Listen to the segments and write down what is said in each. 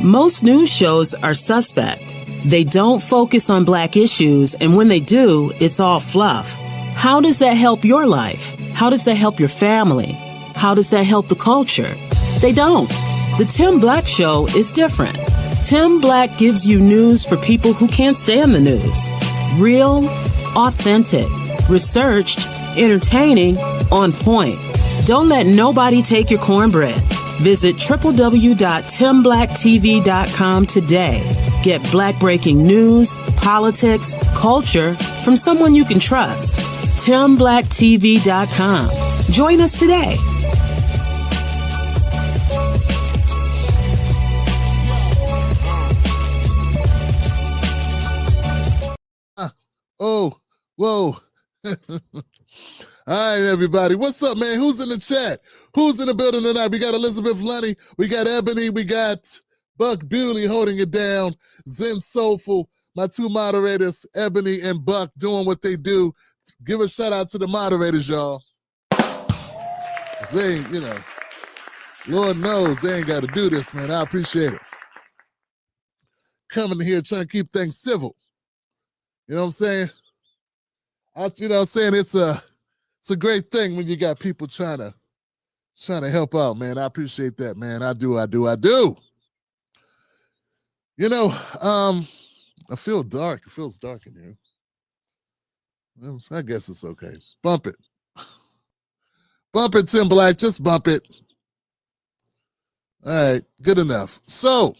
Most news shows are suspect. They don't focus on Black issues, and when they do, it's all fluff. How does that help your life? How does that help your family? How does that help the culture? They don't. The Tim Black Show is different. Tim Black gives you news for people who can't stand the news. Real, authentic, researched, entertaining, on point. Don't let nobody take your cornbread. Visit www.timblacktv.com today. Get Black breaking news, politics, culture from someone you can trust. timblacktv.com. Join us today. Oh, whoa. All right, everybody. What's up, man? Who's in the chat? Who's in the building tonight? We got Elizabeth Lunny. We got Ebony. We got Buck Bewley holding it down. Zen Soulful. My two moderators, Ebony and Buck, doing what they do. Give a shout out to the moderators, y'all. They, Lord knows they ain't got to do this, man. I appreciate it. Coming here trying to keep things civil. You know what I'm saying? It's a great thing when you got people trying to help out, man. I appreciate that, man. I do. I feel dark. It feels dark in here. Well, I guess it's okay. Bump it. Bump it, Tim Black. Just bump it. All right, good enough. So,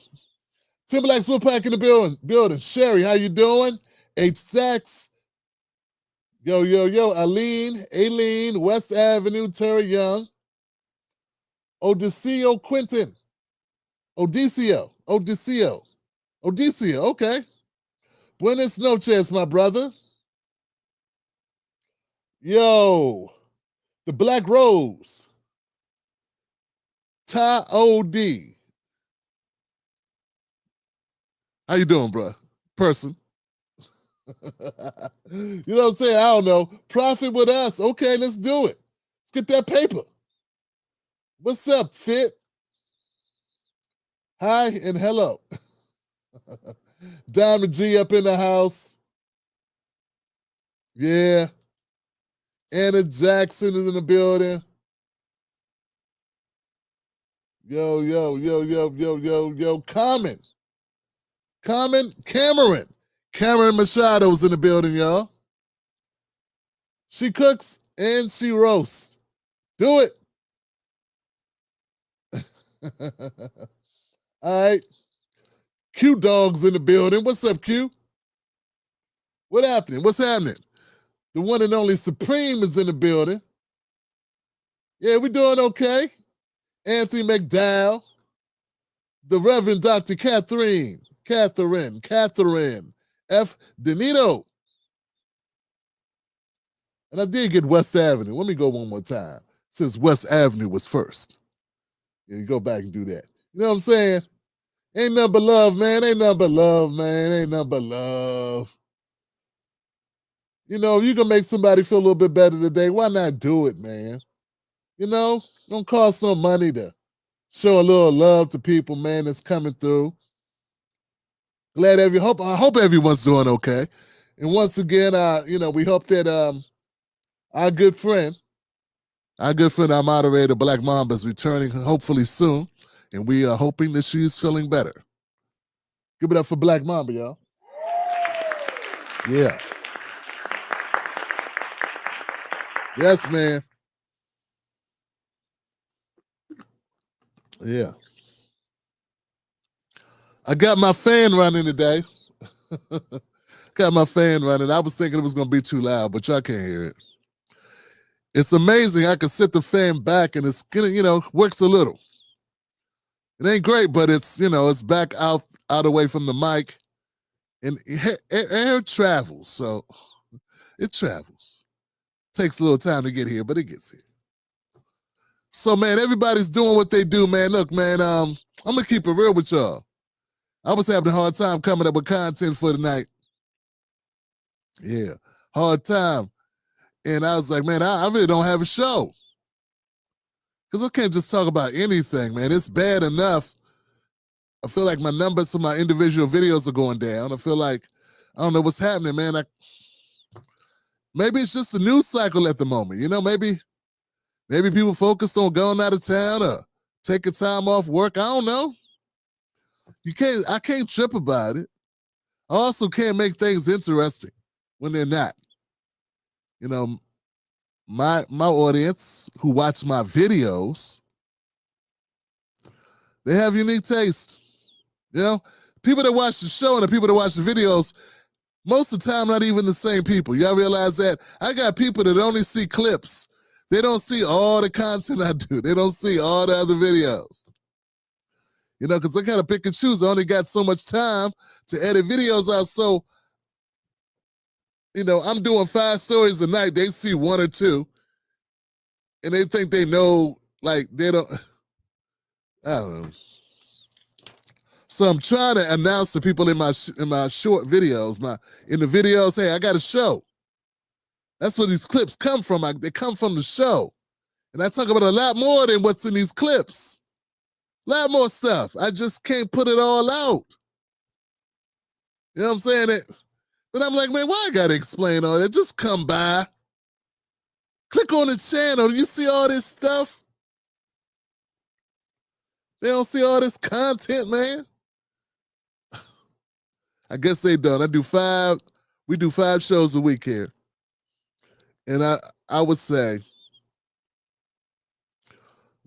Tim Black's Wolfpack in the building. Sherry, how you doing? H. Sachs. Yo. Aileen, West Avenue, Terry Young. Odiseo Quinton. Odiseo, okay. Buenas noches, my brother. Yo, the Black Rose. Ta O.D. How you doing, bro? Person. You know what I'm saying? I don't know. Profit with us. Okay, let's do it. Let's get that paper. What's up, Fit? Hi and hello. Diamond G up in the house. Yeah. Anna Jackson is in the building. Yo. Cameron. Cameron Machado's in the building, y'all. She cooks and she roasts. Do it. All right. Q Dog's in the building. What's up, Q? What's happening? The one and only Supreme is in the building. Yeah, we doing okay. Anthony McDowell. The Reverend Dr. Catherine F. Denito. And I did get West Avenue. Let me go one more time, since West Avenue was first. Yeah, you go back and do that. You know what I'm saying? Ain't nothing but love, man. Ain't nothing but love. You know, if you can make somebody feel a little bit better today, why not do it, man? You know, don't cost no money to show a little love to people, man, that's coming through. I hope everyone's doing okay. And once again, we hope that our good friend, our moderator, Black Mamba, is returning hopefully soon. And we are hoping that she's feeling better. Give it up for Black Mamba, y'all. Yeah. Yes, man. Yeah. I got my fan running today. Got my fan running. I was thinking it was going to be too loud, but y'all can't hear it. It's amazing. I can set the fan back and it's getting, works a little. It ain't great, but it's, it's back out away from the mic. And air travels, so it travels. Takes a little time to get here, but it gets here. So, man, everybody's doing what they do, man. Look, man, I'm going to keep it real with y'all. I was having a hard time coming up with content for tonight. Yeah, hard time. And I was like, man, I really don't have a show. Because I can't just talk about anything, man. It's bad enough I feel like my numbers for my individual videos are going down. I feel like I don't know what's happening, man. Maybe it's just a news cycle at the moment. Maybe people focused on going out of town or taking time off work. I don't know. I can't trip about it. I also can't make things interesting when they're not. My audience who watch my videos, they have unique taste. People that watch the show and the people that watch the videos, most of the time not even the same people. Y'all realize that? I got people that only see clips. They don't see all the content I do. They don't see all the other videos. Because I kind of pick and choose. I only got so much time to edit videos out. So, I'm doing 5 stories a night. They see 1 or 2. And they think they know, like, they don't, I don't know. So I'm trying to announce to people in my short videos, in the videos, hey, I got a show. That's where these clips come from. They come from the show. And I talk about a lot more than what's in these clips. A lot more stuff. I just can't put it all out. You know what I'm saying? But I'm like, man, why I gotta explain all that? Just come by. Click on the channel. You see all this stuff? They don't see all this content, man. I guess they don't. We do 5 shows a week here. And I would say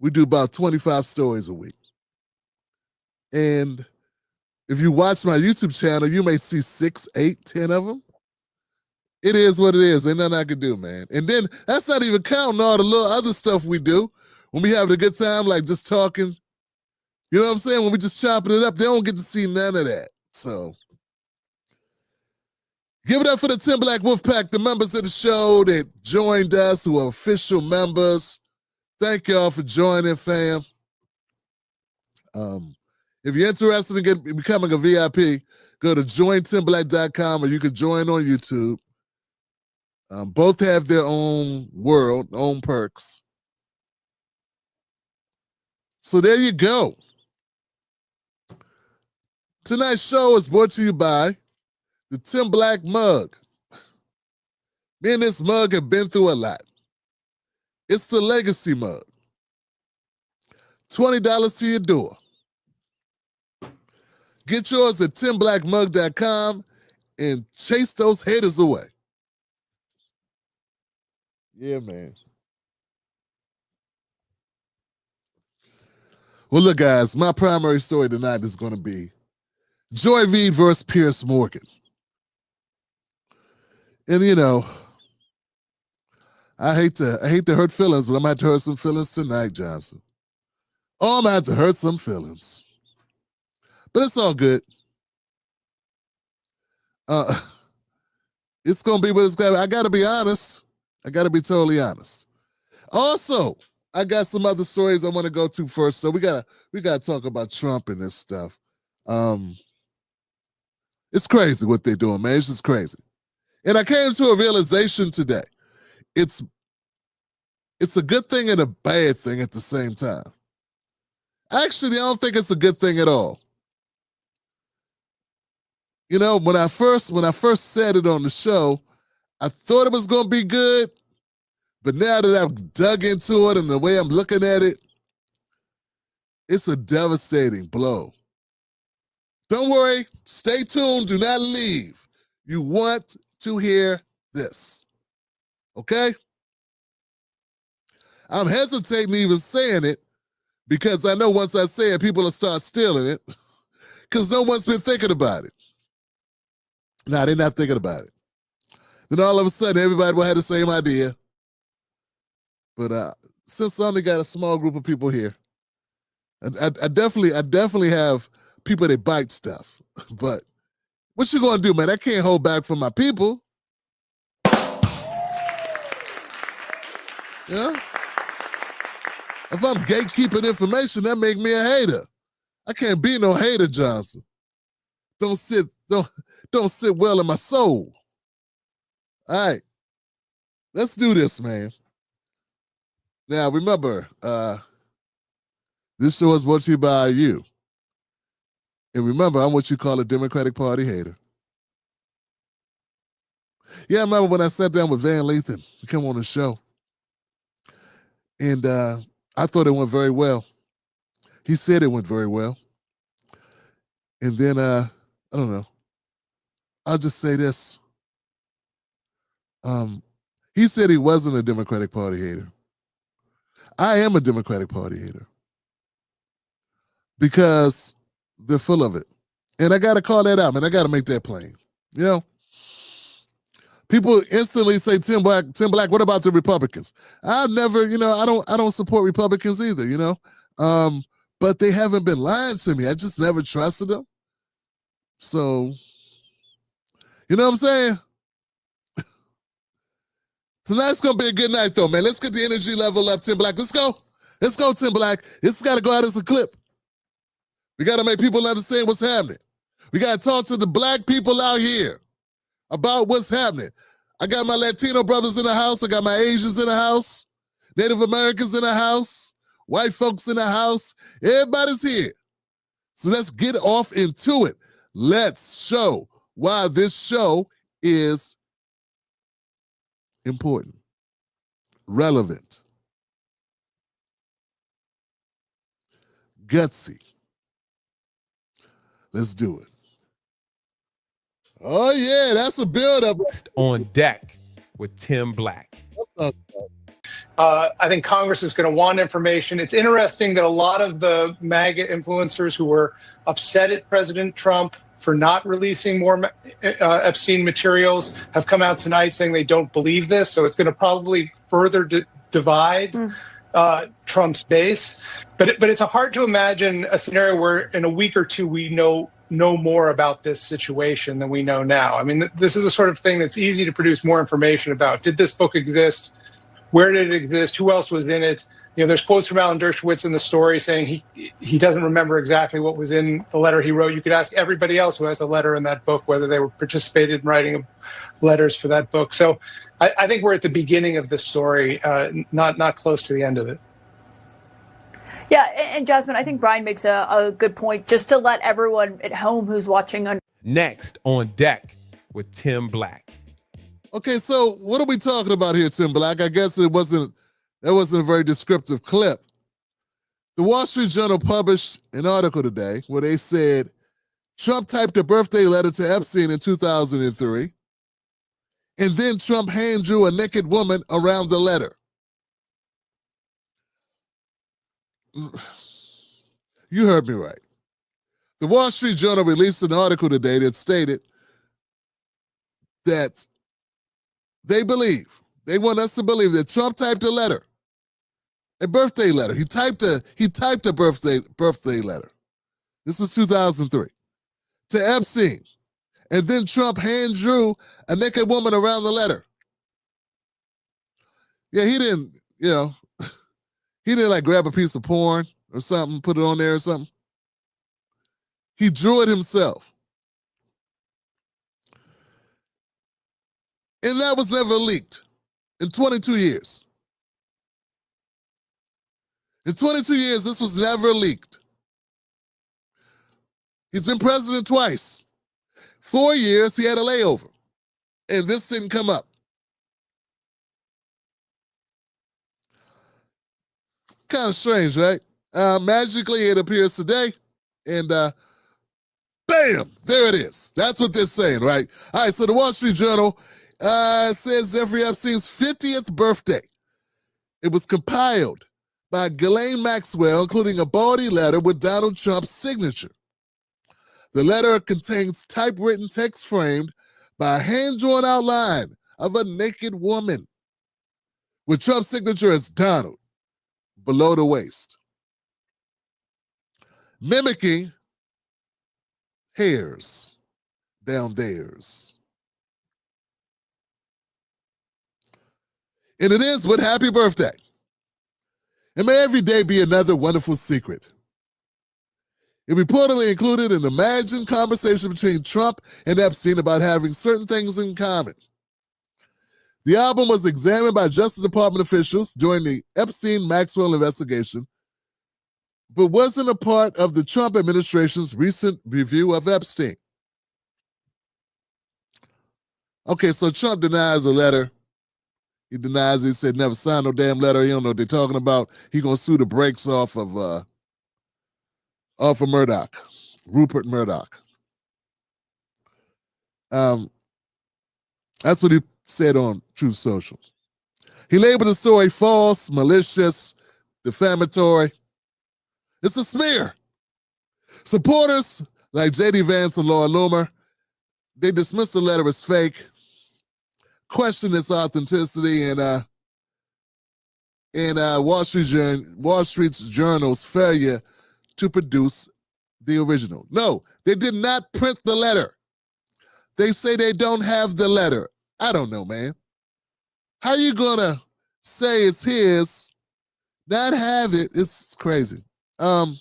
we do about 25 stories a week. And if you watch my YouTube channel, you may see 6, 8, 10 of them. It is what it is. Ain't nothing I can do, man. And then that's not even counting all the little other stuff we do when we having a good time, like just talking. You know what I'm saying? When we just chopping it up, they don't get to see none of that. So give it up for the 10 Black Wolf Pack, the members of the show that joined us, who are official members. Thank y'all for joining, fam. If you're interested in becoming a VIP, go to join10black.com or you can join on YouTube. Both have their own world, own perks. So there you go. Tonight's show is brought to you by the 10 Black mug. Me and this mug have been through a lot. It's the legacy mug. $20 to your door. Get yours at 10blackmug.com and chase those haters away. Yeah, man. Well, look, guys, my primary story tonight is going to be Joy Reid versus Piers Morgan. And I hate to hurt feelings, but I'm going to have to hurt some feelings tonight, Johnson. Oh, I'm going to have to hurt some feelings. But it's all good. It's going to be what it's going to be. I got to be honest. I got to be totally honest. Also, I got some other stories I want to go to first. So we gotta talk about Trump and this stuff. It's crazy what they're doing, man. It's just crazy. And I came to a realization today. It's a good thing and a bad thing at the same time. Actually, I don't think it's a good thing at all. When I first said it on the show, I thought it was going to be good. But now that I've dug into it and the way I'm looking at it, it's a devastating blow. Don't worry. Stay tuned. Do not leave. You want to hear this. Okay? I'm hesitating even saying it because I know once I say it, people will start stealing it because no one's been thinking about it. Nah, they're not thinking about it. Then all of a sudden, everybody will have the same idea. But since I only got a small group of people here, I definitely have people that bite stuff. But what you gonna do, man? I can't hold back from my people. Yeah. If I'm gatekeeping information, that make me a hater. I can't be no hater, Johnson. Don't sit well in my soul. All right. Let's do this, man. Now, remember, this show is brought to you by you. And remember, I'm what you call a Democratic Party hater. Yeah, I remember when I sat down with Van Lathan to come on the show. And I thought it went very well. He said it went very well. And then, I don't know. I'll just say this. He said he wasn't a Democratic Party hater. I am a Democratic Party hater because they're full of it. And I got to call that out, man. I got to make that plain. You know, people instantly say, Tim Black, what about the Republicans? I've never, I don't support Republicans either, but they haven't been lying to me. I just never trusted them. So, you know what I'm saying? Tonight's going to be a good night, though, man. Let's get the energy level up, Tim Black. Let's go. Let's go, Tim Black. This got to go out as a clip. We got to make people understand what's happening. We got to talk to the black people out here about what's happening. I got my Latino brothers in the house. I got my Asians in the house. Native Americans in the house. White folks in the house. Everybody's here. So let's get off into it. Let's show why this show is important, relevant, gutsy. Let's do it. Oh, yeah, that's a build-up. On deck with Tim Black. I think Congress is going to want information. It's interesting that a lot of the MAGA influencers who were upset at President Trump for not releasing more Epstein materials have come out tonight saying they don't believe this. So it's going to probably further divide Trump's base. But it's hard to imagine a scenario where in a week or two we know more about this situation than we know now. I mean, this is a sort of thing that's easy to produce more information about. Did this book exist? Where did it exist? Who else was in it? There's quotes from Alan Dershowitz in the story saying he doesn't remember exactly what was in the letter he wrote. You could ask everybody else who has a letter in that book whether they were participated in writing letters for that book. So I think we're at the beginning of the story, not close to the end of it. Yeah, and Jasmine, I think Brian makes a good point, just to let everyone at home who's watching. Next on deck with Tim Black. Okay, so what are we talking about here, Tim Black? I guess that wasn't a very descriptive clip. The Wall Street Journal published an article today where they said Trump typed a birthday letter to Epstein in 2003, and then Trump hand drew a naked woman around the letter. You heard me right. The Wall Street Journal released an article today that stated that they want us to believe that Trump typed a birthday letter. He typed a birthday letter. This was 2003 to Epstein, and then Trump hand drew a naked woman around the letter. Yeah, he didn't like grab a piece of porn or something, put it on there or something. He drew it himself. And that was never leaked in 22 years. In 22 years, this was never leaked. He's been president twice. 4 years, he had a layover. And this didn't come up. Kind of strange, right? Magically, it appears today. And bam, there it is. That's what they're saying, right? All right, so the Wall Street Journal says Jeffrey Epstein's 50th birthday. It was compiled by Ghislaine Maxwell, including a body letter with Donald Trump's signature. The letter contains typewritten text framed by a hand-drawn outline of a naked woman with Trump's signature as Donald below the waist, mimicking hairs down theirs. And it ends with happy birthday. And may every day be another wonderful secret. It reportedly included an imagined conversation between Trump and Epstein about having certain things in common. The album was examined by Justice Department officials during the Epstein-Maxwell investigation, but wasn't a part of the Trump administration's recent review of Epstein. Okay, so Trump denies a letter. He denies it. He said never signed no damn letter. He don't know what they're talking about. He gonna sue the brakes off of Murdoch, Rupert Murdoch. That's what he said on Truth Social. He labeled the story false, malicious, defamatory. It's a smear. Supporters like J.D. Vance and Laura Loomer, they dismissed the letter as fake, questioned its authenticity, and Wall Street's Journal's failure to produce the original. No, they did not print the letter. They say they don't have the letter. I don't know, man. How you gonna say it's his, not have it? It's crazy. The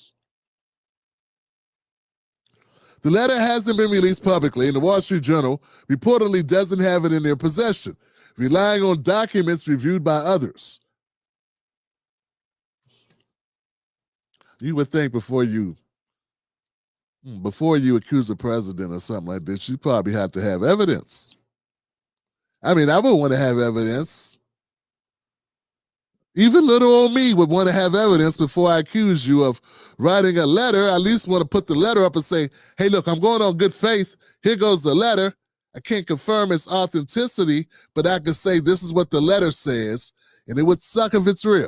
letter hasn't been released publicly, and the Wall Street Journal reportedly doesn't have it in their possession, relying on documents reviewed by others. You would think before you accuse a president or something like this, you probably have to have evidence. I mean, I would want to have evidence. Even little old me would want to have evidence before I accuse you of writing a letter. I at least want to put the letter up and say, hey, look, I'm going on good faith. Here goes the letter. I can't confirm its authenticity, but I can say this is what the letter says, and it would suck if it's real.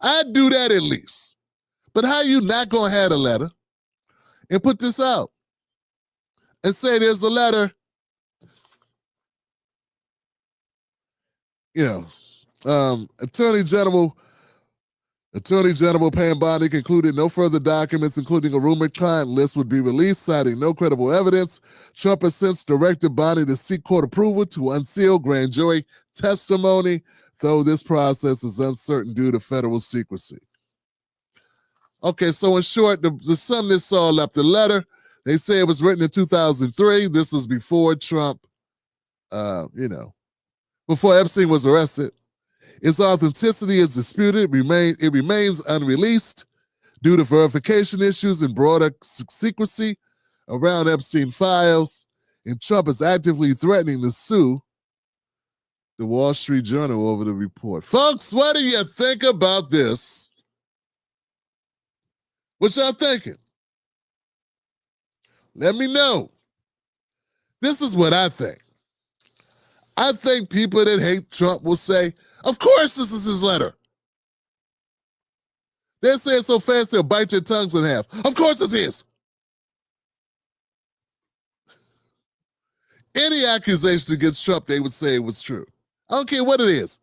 I'd do that at least. But how you not going to have a letter and put this out and say there's a letter, Attorney General Pam Bondi concluded no further documents, including a rumored client list, would be released, citing no credible evidence. Trump has since directed Bondi to seek court approval to unseal grand jury testimony, though this process is uncertain due to federal secrecy. Okay, so in short, the sum this all up, the letter, they say it was written in 2003. This was before Trump, before Epstein was arrested. Its authenticity is disputed. It remains unreleased due to verification issues and broader secrecy around Epstein files, and Trump is actively threatening to sue the Wall Street Journal over the report. Folks, what do you think about this? What y'all thinking? Let me know. This is what I think. I think people that hate Trump will say, of course this is his letter. They'll say it so fast they'll bite their tongues in half. Of course it's his. Any accusation against Trump, they would say it was true. I don't care what it is.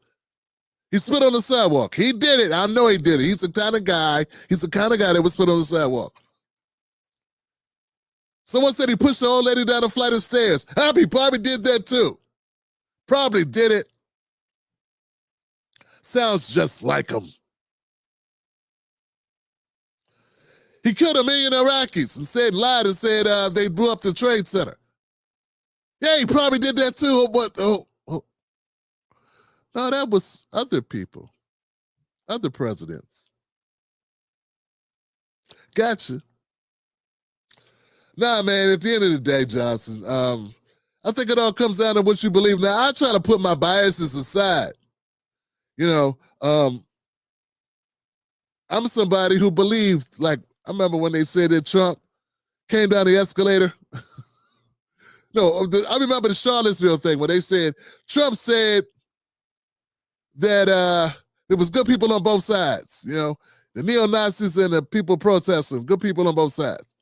He spit on the sidewalk. He did it. I know he did it. He's the kind of guy that would spit on the sidewalk. Someone said he pushed the old lady down a flight of stairs. He probably did that too. Probably did it. Sounds just like him. He killed 1 million Iraqis and lied and said they blew up the Trade Center. Yeah, he probably did that too. No, that was other people, other presidents. Gotcha. Nah, man, at the end of the day, Johnson, I think it all comes down to what you believe. Now, I try to put my biases aside. I'm somebody who believed, like, I remember when they said that Trump came down the escalator. I remember the Charlottesville thing when they said, Trump said that there was good people on both sides, the neo-Nazis and the people protesting, good people on both sides.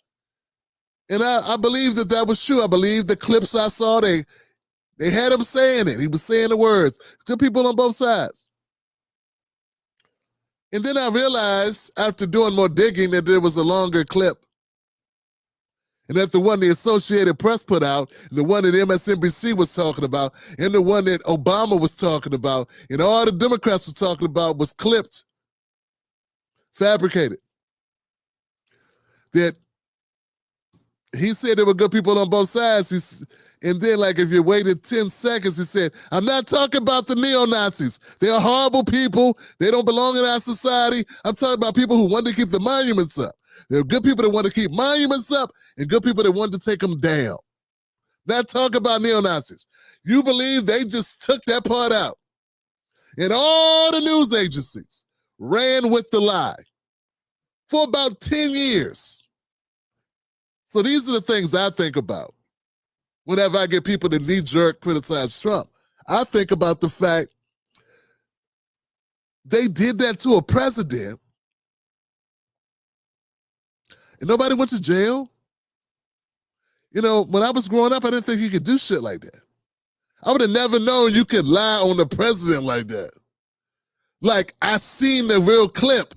And I believe that was true. I believe the clips I saw, they had him saying it. He was saying the words, good people on both sides. And then I realized after doing more digging that there was a longer clip. And that the one the Associated Press put out, the one that MSNBC was talking about, and the one that Obama was talking about, and all the Democrats were talking about was clipped, fabricated. That he said there were good people on both sides. And then, like, if you waited 10 seconds, he said, I'm not talking about the neo-Nazis. They're horrible people. They don't belong in our society. I'm talking about people who want to keep the monuments up. There are good people that want to keep monuments up and good people that want to take them down. Not talk about neo-Nazis. You believe they just took that part out. And all the news agencies ran with the lie for about 10 years. So these are the things I think about whenever I get people to knee-jerk criticize Trump. I think about the fact they did that to a president and nobody went to jail. You know, when I was growing up, I didn't think you could do shit like that. I would have never known you could lie on the president like that. Like, I seen the real clip.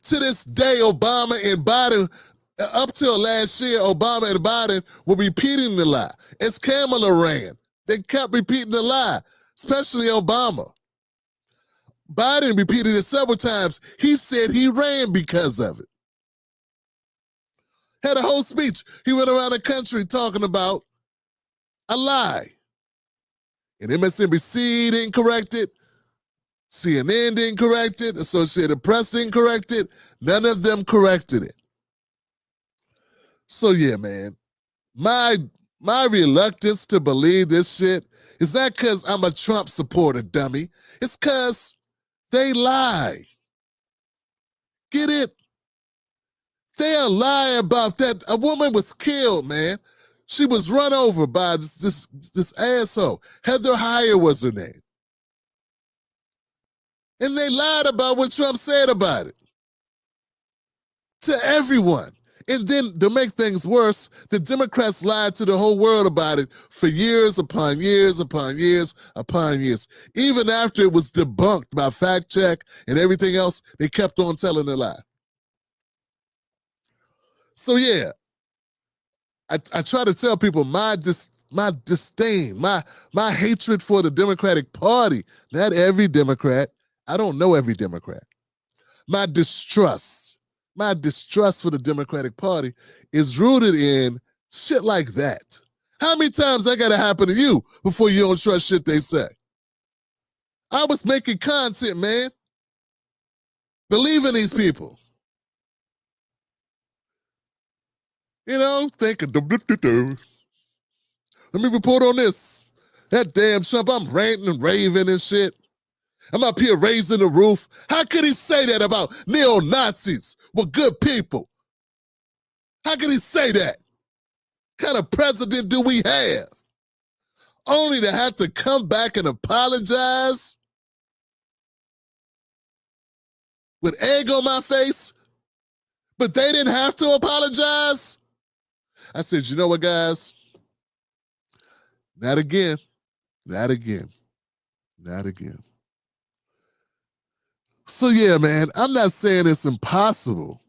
To this day, Obama and Biden, up till last year, Obama and Biden were repeating the lie. As Kamala ran, they kept repeating the lie, especially Obama. Biden repeated it several times. He said he ran because of it. Had a whole speech. He went around the country talking about a lie. And MSNBC didn't correct it. CNN didn't correct it. Associated Press didn't correct it. None of them corrected it. So yeah, man, my reluctance to believe this shit is not because I'm a Trump supporter, dummy. It's because they lie. Get it? They'll lie about that. A woman was killed, man. She was run over by this asshole. Heather Heyer was her name. And they lied about what Trump said about it. To everyone. And then to make things worse, the Democrats lied to the whole world about it for years upon years upon years upon years. Even after it was debunked by fact check and everything else, they kept on telling the lie. So yeah, I try to tell people my disdain, my hatred for the Democratic Party. Not every Democrat. I don't know every Democrat. My distrust for the Democratic Party is rooted in shit like that. How many times that gotta happen to you before you don't trust shit they say? I was making content, man. Believe in these people. You know, thinking, let me report on this. That damn Trump, I'm ranting and raving and shit. I'm up here raising the roof. How could he say that about neo-Nazis were good people? How could he say that? What kind of president do we have? Only to have to come back and apologize with egg on my face, but they didn't have to apologize? I said, you know what, guys? Not again. Not again. Not again. So yeah, man, I'm not saying it's impossible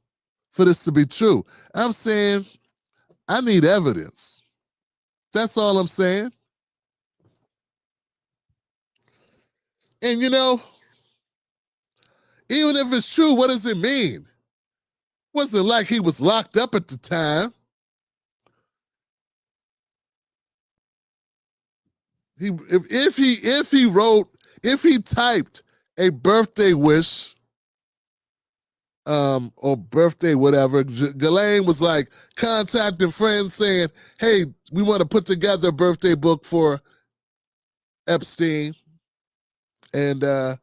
for this to be true. I'm saying I need evidence. That's all I'm saying. And you know, even if it's true, what does it mean? Wasn't like he was locked up at the time. If he typed a birthday wish, or birthday whatever, Ghislaine was like contacting friends saying, hey, we want to put together a birthday book for Epstein. And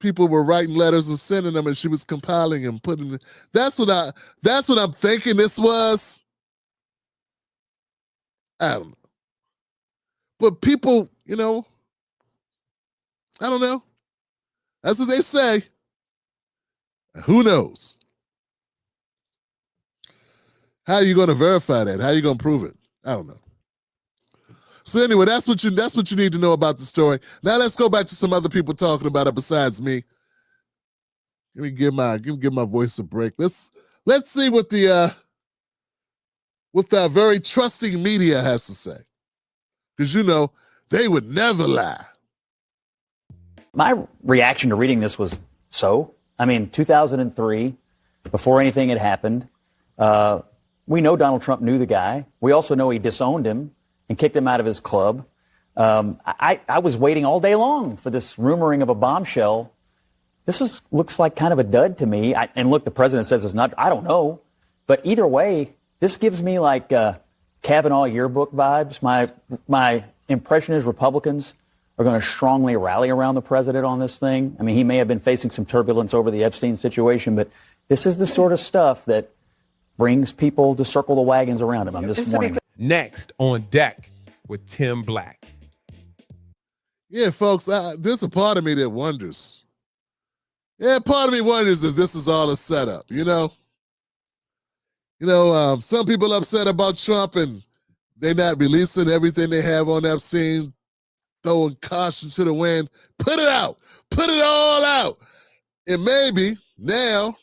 people were writing letters and sending them, and she was compiling and putting it. That's what I'm thinking this was. I don't know. But people, you know, I don't know. That's what they say. Who knows? How are you going to verify that? How are you going to prove it? I don't know. So anyway, that's what you need to know about the story. Now let's go back to some other people talking about it besides me. Let me give my voice a break. Let's see what the very trusting media has to say. Because you know, they would never lie. My reaction to reading this was, so? I mean, 2003, before anything had happened, We know Donald Trump knew the guy. We also know he disowned him and kicked him out of his club. I was waiting all day long for this rumoring of a bombshell. This looks like kind of a dud to me. And look, the president says it's not. I don't know. But either way, this gives me like Kavanaugh yearbook vibes. My impression is Republicans are going to strongly rally around the president on this thing. I mean, he may have been facing some turbulence over the Epstein situation, but this is the sort of stuff that brings people to circle the wagons around him. I'm just warning. Next on deck with Tim Black. Yeah, folks, there's a part of me that wonders. Yeah, part of me wonders if this is all a setup, you know? Some people upset about Trump and they're not releasing everything they have on Epstein, throwing caution to the wind. Put it out. Put it all out. And maybe now,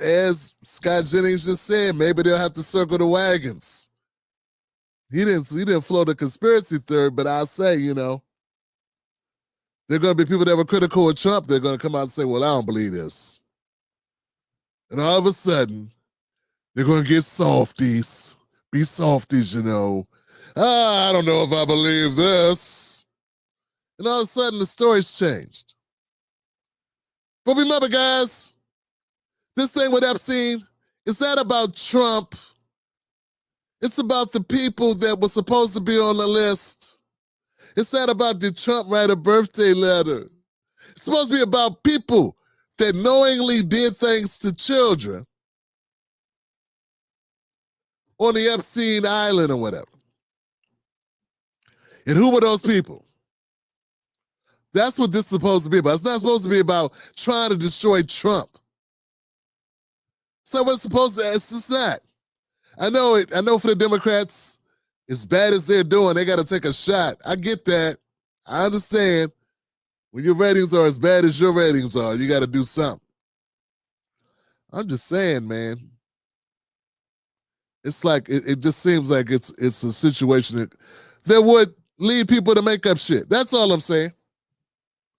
as Scott Jennings just said, maybe they'll have to circle the wagons. He didn't float a conspiracy theory, but I'll say, there are going to be people that were critical of Trump. They're going to come out and say, well, I don't believe this. And all of a sudden, they're going to get softies. Be softies, I don't know if I believe this. And all of a sudden, the story's changed. But remember, guys, this thing with Epstein, it's not about Trump. It's about the people that were supposed to be on the list. It's not about did Trump write a birthday letter. It's supposed to be about people that knowingly did things to children on the Epstein Island or whatever. And who were those people? That's what this is supposed to be about. It's not supposed to be about trying to destroy Trump. So what's supposed to, it's just not. I know for the Democrats, as bad as they're doing, they got to take a shot. I get that. I understand. When your ratings are as bad as your ratings are, you got to do something. I'm just saying, man. It's like, it just seems like it's a situation that would lead people to make up shit. That's all I'm saying.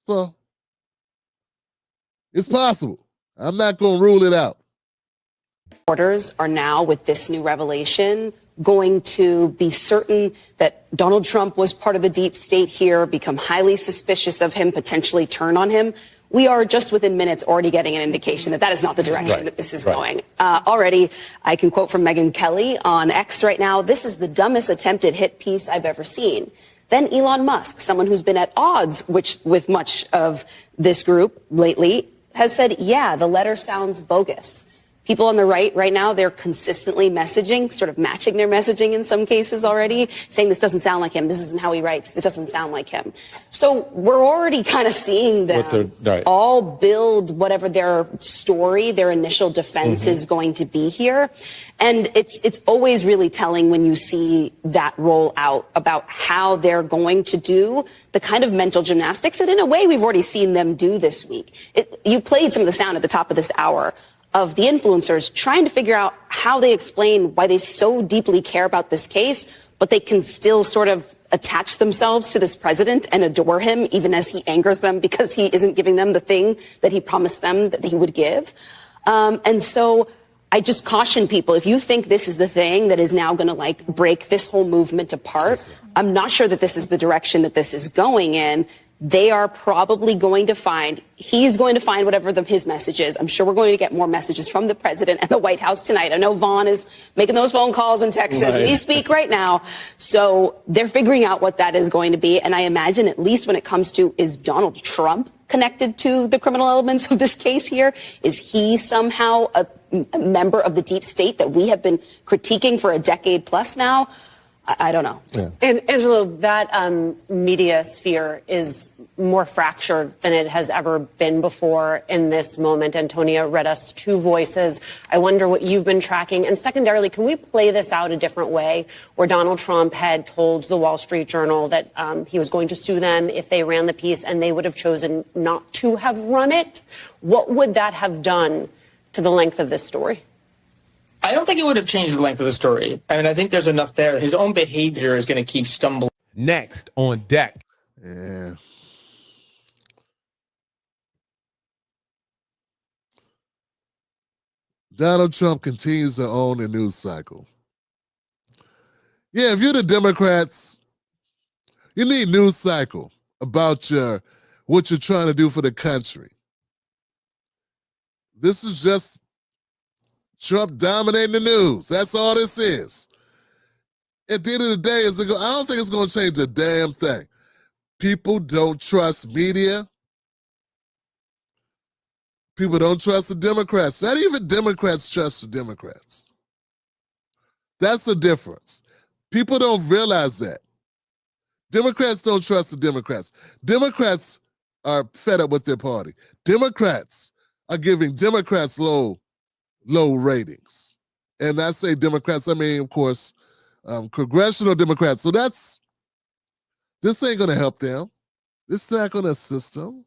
So, it's possible. I'm not going to rule it out. Reporters are now, with this new revelation, going to be certain that Donald Trump was part of the deep state here, become highly suspicious of him, potentially turn on him. We are just within minutes already getting an indication that that is not the direction that this is going. Already, I can quote from Megyn Kelly on X right now, "This is the dumbest attempted hit piece I've ever seen." Then Elon Musk, someone who's been at odds with much of this group lately, has said, yeah, the letter sounds bogus. People on the right now, they're consistently messaging, sort of matching their messaging in some cases already, saying this doesn't sound like him. This isn't how he writes. It doesn't sound like him. So we're already kind of seeing them all build whatever their story, their initial defense is going to be here. And it's always really telling when you see that roll out about how they're going to do the kind of mental gymnastics that in a way we've already seen them do this week. You played some of the sound at the top of this hour of the influencers trying to figure out how they explain why they so deeply care about this case, but they can still sort of attach themselves to this president and adore him, even as he angers them because he isn't giving them the thing that he promised them that he would give. And so I just caution people, if you think this is the thing that is now going to break this whole movement apart, I'm not sure that this is the direction that this is going in. They are probably going to find, he's going to find whatever his message is. I'm sure we're going to get more messages from the president and the White House tonight. I know Vaughn is making those phone calls in Texas. We speak right now. So they're figuring out what that is going to be. And I imagine, at least when it comes to, is Donald Trump connected to the criminal elements of this case here? Is he somehow a member of the deep state that we have been critiquing for a decade plus now? I don't know. Yeah. And Angelo, that media sphere is more fractured than it has ever been before in this moment. Antonia read us two voices. I wonder what you've been tracking. And secondarily, can we play this out a different way, where Donald Trump had told the Wall Street Journal that he was going to sue them if they ran the piece, and they would have chosen not to have run it? What would that have done to the length of this story? I don't think it would have changed the length of the story. I mean, I think there's enough there. His own behavior is going to keep stumbling. Next on deck. Yeah. Donald Trump continues to own the news cycle. Yeah, if you're the Democrats, you need news cycle about what you're trying to do for the country. This is just Trump dominating the news. That's all this is. At the end of the day, I don't think it's going to change a damn thing. People don't trust media. People don't trust the Democrats. Not even Democrats trust the Democrats. That's the difference. People don't realize that. Democrats don't trust the Democrats. Democrats are fed up with their party. Democrats are giving Democrats low ratings. And I say Democrats, I mean, of course, congressional Democrats. So this ain't going to help them. This is not going to assist them.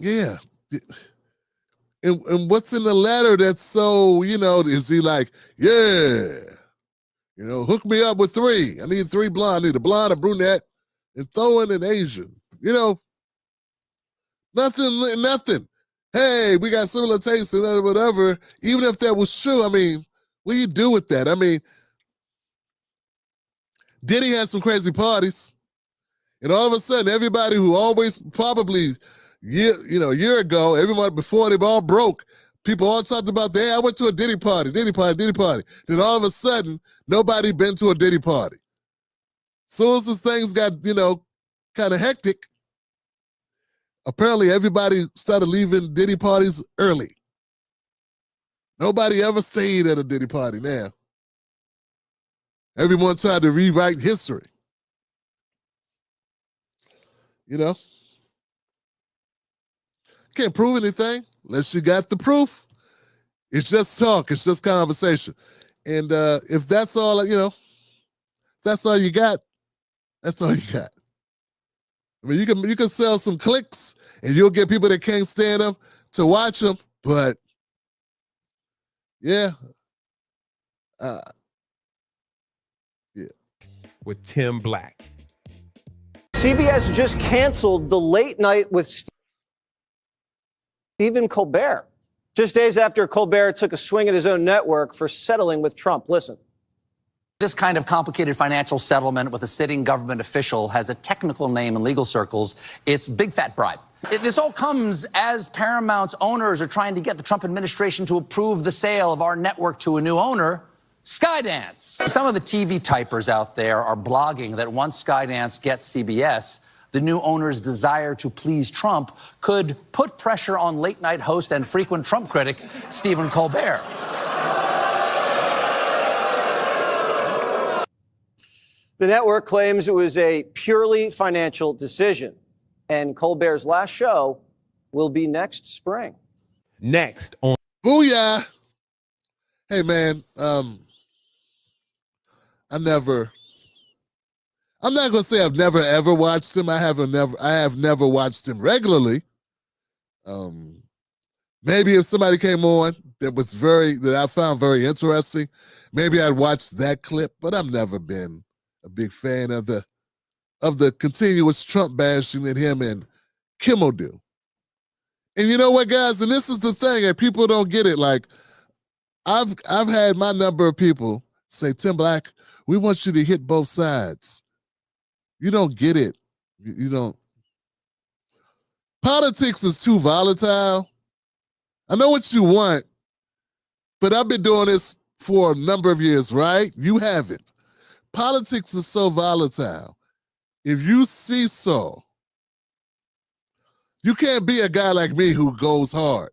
Yeah. And what's in the letter that's so, is he like, yeah, hook me up with 3. I need 3 blonde. I need a blonde, a brunette, and throw in an Asian. Nothing. Hey, we got similar tastes and whatever. Even if that was true, I mean, what do you do with that? I mean, Diddy had some crazy parties. And all of a sudden, everybody who always probably, a year ago, everyone before they all broke, people all talked about, hey, I went to a Diddy party. Then all of a sudden, nobody been to a Diddy party. Soon as things got, kind of hectic, apparently everybody started leaving Diddy parties early. Nobody ever stayed at a Diddy party now. Everyone tried to rewrite history. Can't prove anything unless you got the proof. It's just talk. It's just conversation. And if that's all, that's all you got, that's all you got. I mean, you can sell some clicks and you'll get people that can't stand them to watch them, but yeah. With Tim Black. CBS just canceled the late night with Stephen Colbert, just days after Colbert took a swing at his own network for settling with Trump. Listen. This kind of complicated financial settlement with a sitting government official has a technical name in legal circles. It's big fat bribe. This all comes as Paramount's owners are trying to get the Trump administration to approve the sale of our network to a new owner, Skydance. Some of the TV typers out there are blogging that once Skydance gets CBS, the new owner's desire to please Trump could put pressure on late-night host and frequent Trump critic Stephen Colbert. The network claims it was a purely financial decision, and Colbert's last show will be next spring. Next on Booyah! Hey man, I'm not gonna say I've never ever watched him. I have never watched him regularly. Maybe if somebody came on that I found very interesting, maybe I'd watch that clip, but I've never been a big fan of the continuous Trump bashing that him and Kimmel do. And you know what, guys? And this is the thing, and people don't get it. Like, I've had my number of people say, Tim Black, we want you to hit both sides. You don't get it. You don't. Politics is too volatile. I know what you want, but I've been doing this for a number of years, right? You haven't. Politics is so volatile. If you seesaw, you can't be a guy like me who goes hard.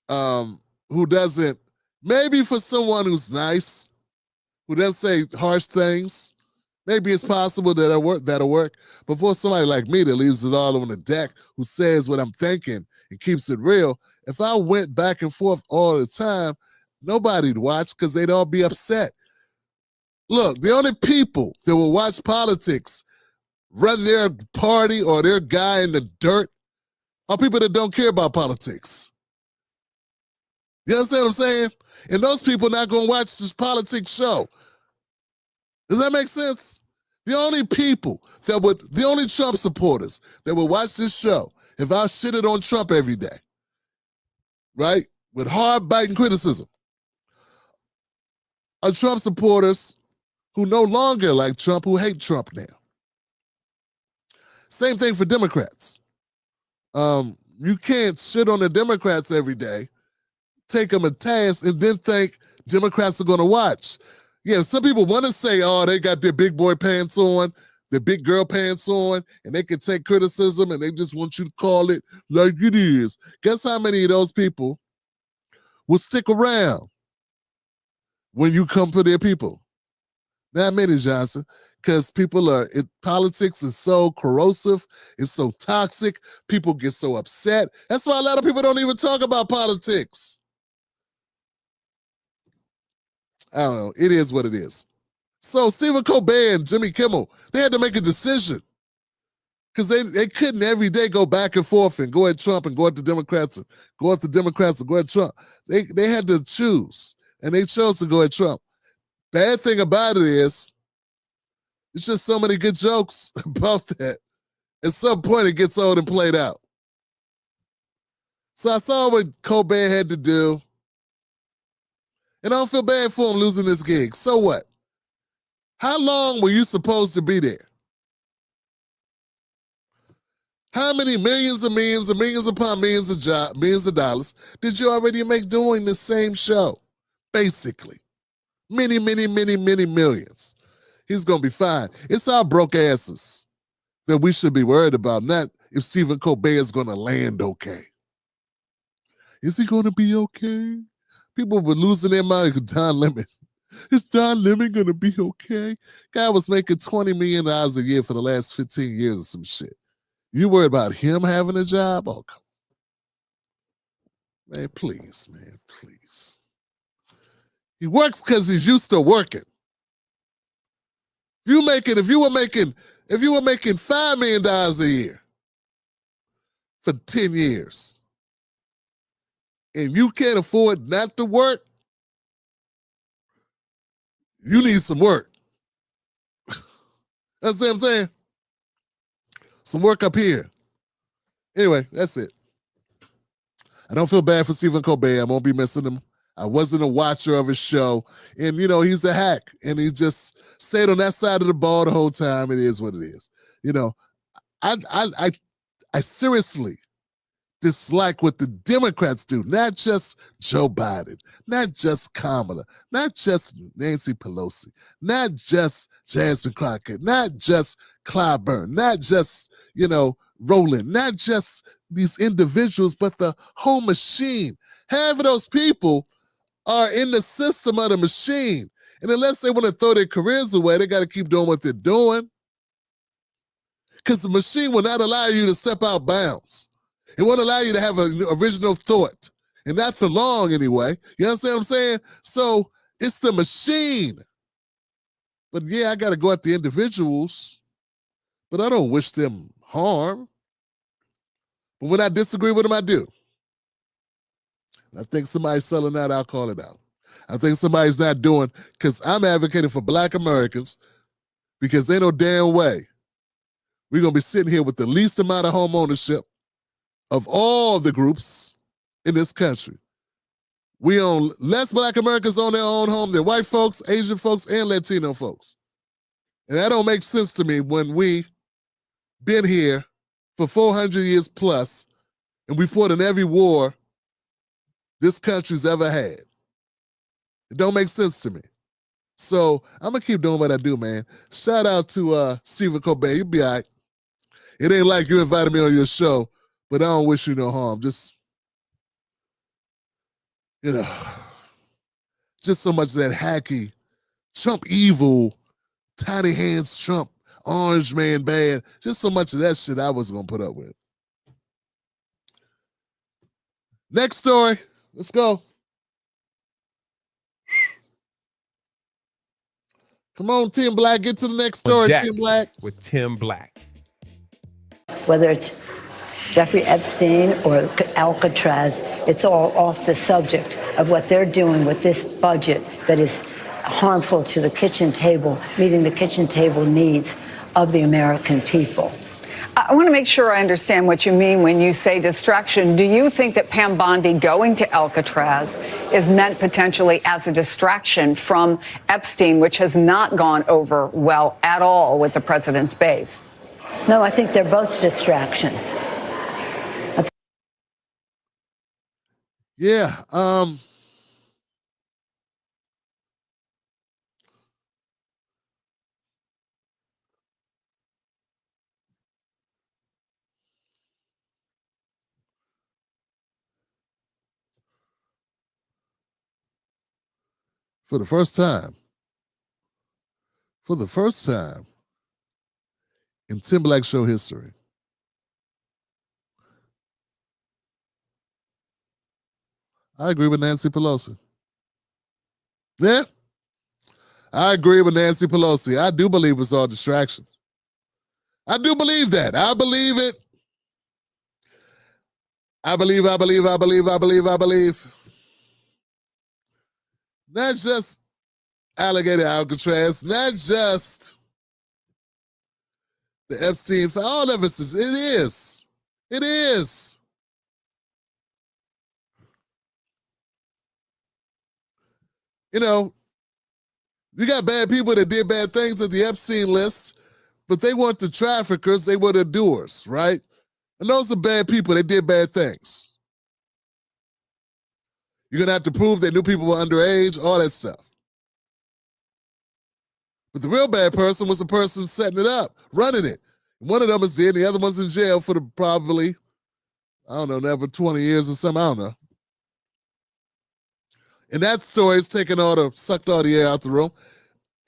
Who doesn't, maybe for someone who's nice, who doesn't say harsh things, maybe it's possible that'll work. But for somebody like me that leaves it all on the deck, who says what I'm thinking and keeps it real, if I went back and forth all the time, nobody'd watch because they'd all be upset. Look, the only people that will watch politics run their party or their guy in the dirt are people that don't care about politics. You understand what I'm saying? And those people not going to watch this politics show. Does that make sense? The only Trump supporters that would watch this show if I shitted on Trump every day, right, with hard-biting criticism, are Trump supporters who no longer like Trump, who hate Trump now. Same thing for Democrats. You can't shit on the Democrats every day, take them a task, and then think Democrats are going to watch. Yeah, some people want to say, oh, they got their big boy pants on, their big girl pants on, and they can take criticism, and they just want you to call it like it is. Guess how many of those people will stick around when you come for their people? Not many, Johnson, because politics is so corrosive, it's so toxic, people get so upset. That's why a lot of people don't even talk about politics. I don't know, it is what it is. So Stephen Colbert and Jimmy Kimmel, they had to make a decision because they couldn't every day go back and forth and go at Trump and go at the Democrats and go at the Democrats and go at Trump. They had to choose, and they chose to go at Trump. Bad thing about it is, it's just so many good jokes about that. At some point, it gets old and played out. So I saw what Colbert had to do, and I don't feel bad for him losing this gig. So what? How long were you supposed to be there? How many millions and millions and millions upon millions of dollars did you already make doing the same show? Basically. Many, many, many, many millions. He's going to be fine. It's our broke asses that we should be worried about, not if Stephen Colbert is going to land okay. Is he going to be okay? People were losing their mind with Don Lemon. Is Don Lemon going to be okay? Guy was making $20 million a year for the last 15 years or some shit. You worried about him having a job? Oh, come on. Man, please, man, please. He works because he's used to working. If you were making $5 million a year for 10 years, and you can't afford not to work, you need some work. That's what I'm saying. Some work up here. Anyway, that's it. I don't feel bad for Stephen Colbert. I won't be missing him. I wasn't a watcher of his show. And, you know, he's a hack. And he just stayed on that side of the ball the whole time. It is what it is. You know, I seriously dislike what the Democrats do. Not just Joe Biden. Not just Kamala. Not just Nancy Pelosi. Not just Jasmine Crockett. Not just Clyburn. Not just, you know, Rowland. Not just these individuals, but the whole machine. Half of those people are in the system of the machine. And unless they want to throw their careers away, they got to keep doing what they're doing. Because the machine will not allow you to step out bounds. It won't allow you to have an original thought. And not for long anyway. You understand what I'm saying? So it's the machine. But yeah, I got to go at the individuals. But I don't wish them harm. But when I disagree with them, I do. I think somebody's selling out, I'll call it out. I think somebody's not doing, because I'm advocating for Black Americans, because they know damn way we're going to be sitting here with the least amount of home ownership of all the groups in this country. We own less Black Americans own their own home than white folks, Asian folks, and Latino folks. And that don't make sense to me when we been here for 400 years plus, and we fought in every war this country's ever had. It don't make sense to me. So I'm going to keep doing what I do, man. Shout out to Stephen Colbert. You'll be all right. It ain't like you invited me on your show, but I don't wish you no harm. Just, you know, just so much of that hacky, Trump evil, tiny hands Trump, orange man bad. Just so much of that shit I was going to put up with. Next story. Let's go. Come on, Tim Black. Get to the next story, Tim Black. With Tim Black. Whether it's Jeffrey Epstein or Alcatraz, it's all off the subject of what they're doing with this budget that is harmful to the kitchen table, meeting the kitchen table needs of the American people. I want to make sure I understand what you mean when you say distraction. Do you think that Pam Bondi going to Alcatraz is meant potentially as a distraction from Epstein, which has not gone over well at all with the president's base? No, I think they're both distractions. Yeah. For the first time in Tim Black Show history, I agree with Nancy Pelosi. Yeah, I agree with Nancy Pelosi. I do believe it's all distractions. I do believe that. I believe it. I believe. Not just alligator Alcatraz, not just the Epstein, all of us. It is. It is. You know, you got bad people that did bad things at the Epstein list, but they weren't the traffickers, they were the doers, right? And those are bad people, they did bad things. You're going to have to prove they knew people were underage, all that stuff. But the real bad person was the person setting it up, running it. One of them is dead, the other one's in jail for probably, I don't know, never 20 years or something, I don't know. And that story's sucked all the air out the room.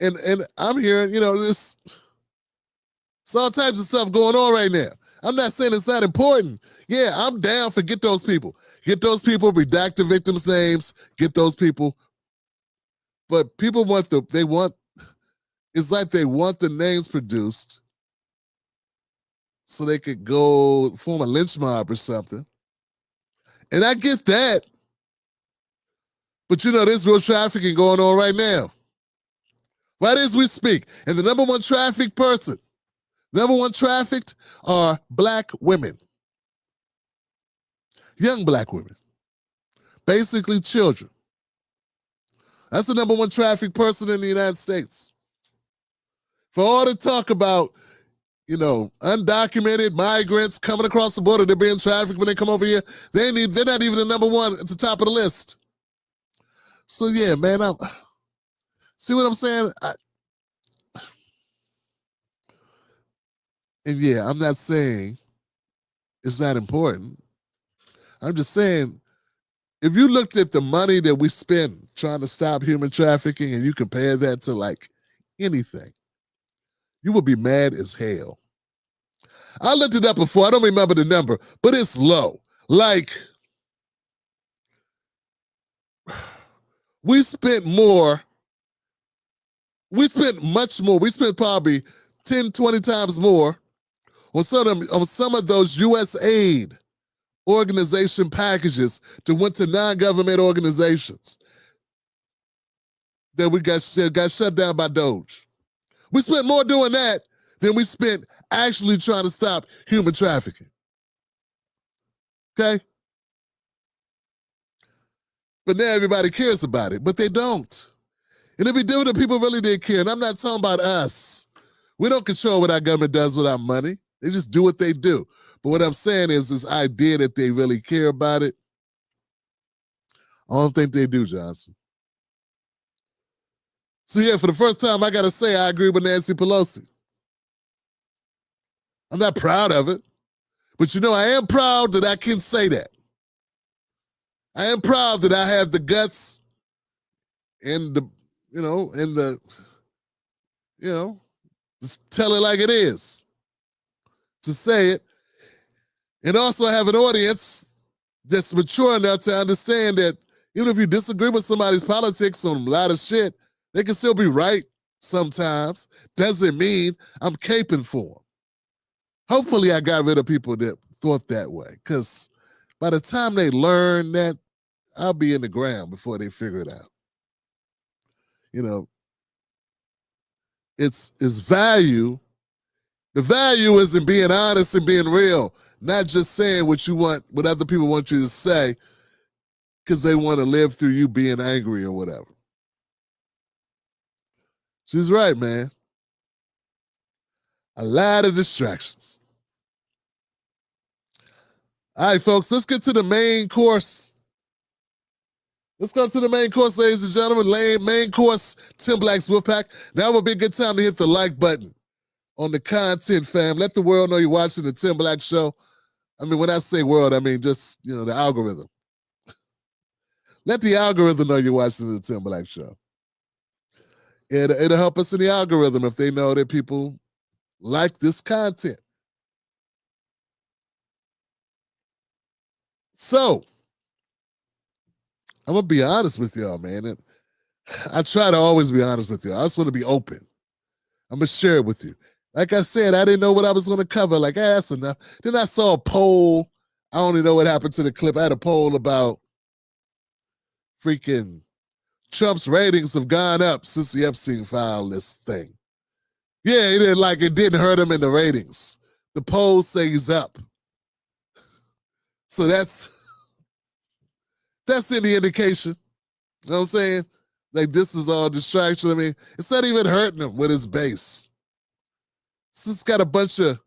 And I'm hearing, there's all types of stuff going on right now. I'm not saying it's not important. Yeah, I'm down for get those people. Get those people, redact the victims' names, get those people. But people it's like they want the names produced so they could go form a lynch mob or something. And I get that. But there's real trafficking going on right now. Right as we speak. And the number one trafficked are black women. Young black women. Basically children. That's the number one trafficked person in the United States. For all the talk about, undocumented migrants coming across the border, they're being trafficked when they come over here, they're not even the number one at the top of the list. So yeah, man, see what I'm saying? And yeah, I'm not saying it's not important. I'm just saying, if you looked at the money that we spend trying to stop human trafficking and you compare that to like anything, you would be mad as hell. I looked it up before. I don't remember the number, but it's low. Like, we spent much more. We spent probably 10, 20 times more on some of those U.S. aid organization packages that went to non-government organizations that we got shut down by Doge. We spent more doing that than we spent actually trying to stop human trafficking. Okay? But now everybody cares about it, but they don't. And if we do it, people really did care. And I'm not talking about us. We don't control what our government does with our money. They just do what they do. But what I'm saying is this idea that they really care about it, I don't think they do, Johnson. So yeah, for the first time, I got to say I agree with Nancy Pelosi. I'm not proud of it, but I am proud that I can say that. I am proud that I have the guts and just tell it like it is, to say it. And also have an audience that's mature enough to understand that even if you disagree with somebody's politics on a lot of shit, they can still be right sometimes. Doesn't mean I'm caping for them. Hopefully I got rid of people that thought that way, because by the time they learn that, I'll be in the ground before they figure it out. It's value The value is in being honest and being real, not just saying what you want, what other people want you to say, because they want to live through you being angry or whatever. She's right, man. A lot of distractions. All right, folks, let's get to the main course. Let's go to the main course, ladies and gentlemen. Main course, Tim Black's Wolfpack. Now would be a good time to hit the like button on the content, fam. Let the world know you're watching the Tim Black Show. I mean, when I say world, I mean just, the algorithm. Let the algorithm know you're watching the Tim Black Show. It'll help us in the algorithm if they know that people like this content. So, I'm going to be honest with y'all, man. I try to always be honest with y'all. I just want to be open. I'm going to share it with you. Like I said, I didn't know what I was going to cover. Like, that's enough. Then I saw a poll. I don't even know what happened to the clip. I had a poll about freaking Trump's ratings have gone up since the Epstein file this thing. Yeah, it didn't hurt him in the ratings. The poll says up. So that's any indication. You know what I'm saying? Like, this is all distraction. I mean, it's not even hurting him with his base. It's got a bunch of,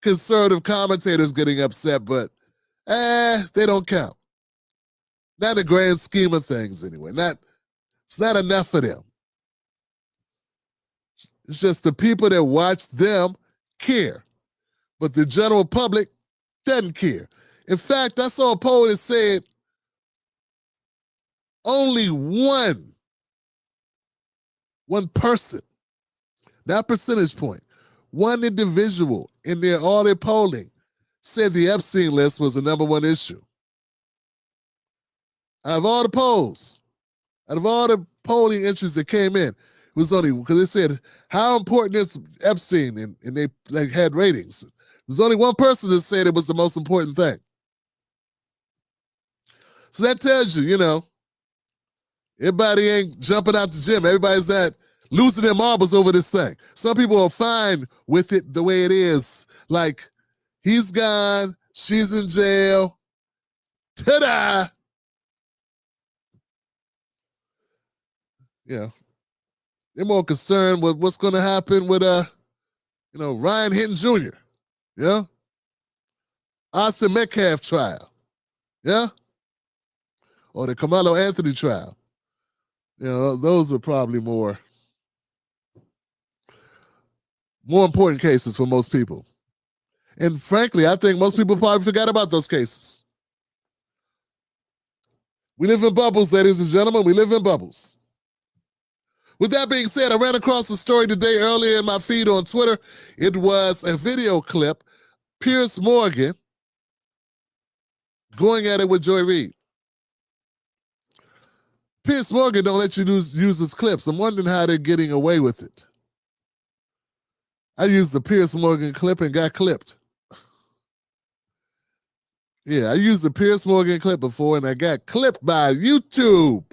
conservative commentators getting upset, but they don't count. Not in the grand scheme of things, anyway. It's not enough for them. It's just the people that watch them care, but the general public doesn't care. In fact, I saw a poll that said only one person, not percentage point, one individual in all their polling said the Epstein list was the number one issue. Out of all the polls, out of all the polling entries that came in, it was only, because they said, how important is Epstein? And they had ratings. There was only one person that said it was the most important thing. So that tells you, everybody ain't jumping out the gym. Everybody's not losing their marbles over this thing. Some people are fine with it the way it is. Like, he's gone, she's in jail. Ta-da! They're more concerned with what's going to happen with, Ryan Hinton Jr., yeah? Austin Metcalf trial, yeah? Or the Carmelo Anthony trial. Those are probably more important cases for most people. And frankly, I think most people probably forgot about those cases. We live in bubbles, ladies and gentlemen. We live in bubbles. With that being said, I ran across a story today earlier in my feed on Twitter. It was a video clip, Piers Morgan going at it with Joy Reid. Piers Morgan don't let you use his clips. I'm wondering how they're getting away with it. I used the Piers Morgan clip and got clipped. Yeah, I used the Piers Morgan clip before and I got clipped by YouTube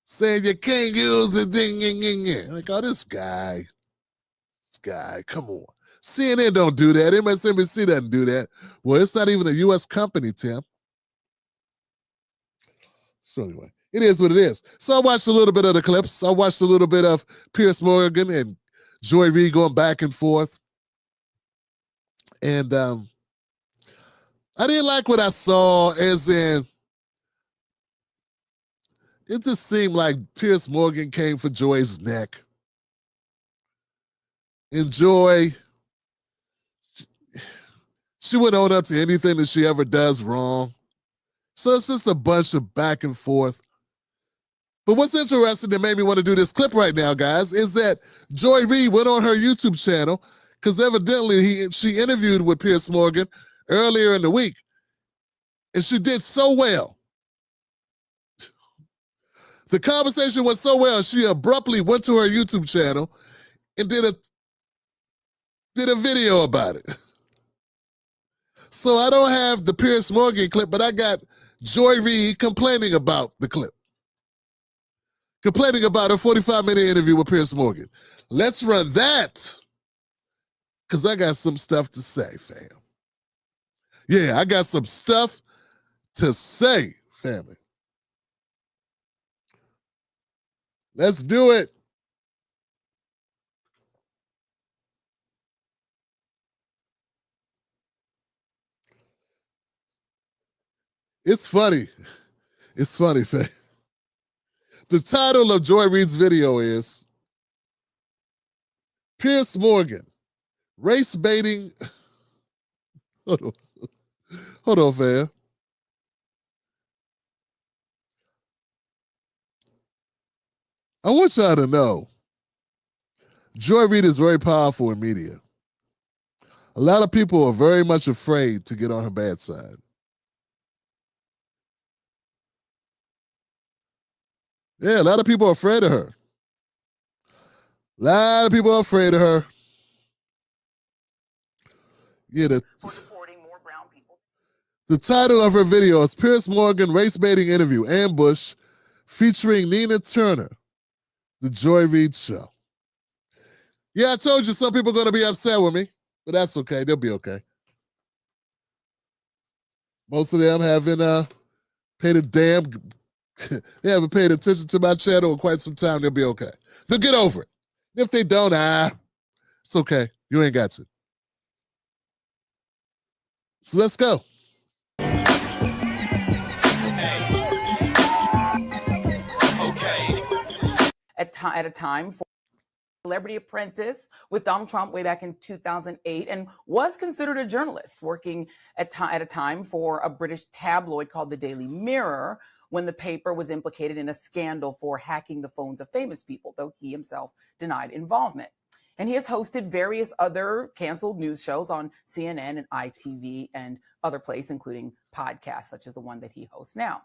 saying you can't use the ding. Like, oh, this guy, come on. CNN don't do that. MSNBC doesn't do that. Well, it's not even a U.S. company, Tim. So anyway, it is what it is. So I watched a little bit of the clips. I watched a little bit of Piers Morgan and Joy Reid going back and forth. And I didn't like what I saw, as in, it just seemed like Piers Morgan came for Joy's neck. And Joy, she wouldn't own up to anything that she ever does wrong. So it's just a bunch of back and forth. But what's interesting that made me want to do this clip right now, guys, is that Joy Reid went on her YouTube channel because evidently she interviewed with Piers Morgan earlier in the week. And she did so well. The conversation went so well, she abruptly went to her YouTube channel and did a video about it. So I don't have the Piers Morgan clip, but I got Joy Reid complaining about the clip. Complaining about a 45-minute interview with Piers Morgan. Let's run that. Because I got some stuff to say, fam. Yeah, I got some stuff to say, family. Let's do it. It's funny. It's funny, fam. The title of Joy Reid's video is Piers Morgan, race baiting. Hold on, fam. I want y'all to know, Joy Reid is very powerful in media. A lot of people are very much afraid to get on her bad side. Yeah, a lot of people are afraid of her. A lot of people are afraid of her. Yeah, the title of her video is Piers Morgan Race Baiting Interview Ambush featuring Nina Turner, The Joy Reid Show. Yeah, I told you some people are going to be upset with me, but that's okay. They'll be okay. Most of them haven't paid a damn, they haven't paid attention to my channel in quite some time. They'll be okay. They'll get over it. If they don't, it's okay. You ain't got to. So let's go. At a time for Celebrity Apprentice with Donald Trump way back in 2008, and was considered a journalist working at a time for a British tabloid called the Daily Mirror when the paper was implicated in a scandal for hacking the phones of famous people, though he himself denied involvement. And he has hosted various other canceled news shows on CNN and ITV and other places, including podcasts such as the one that he hosts now.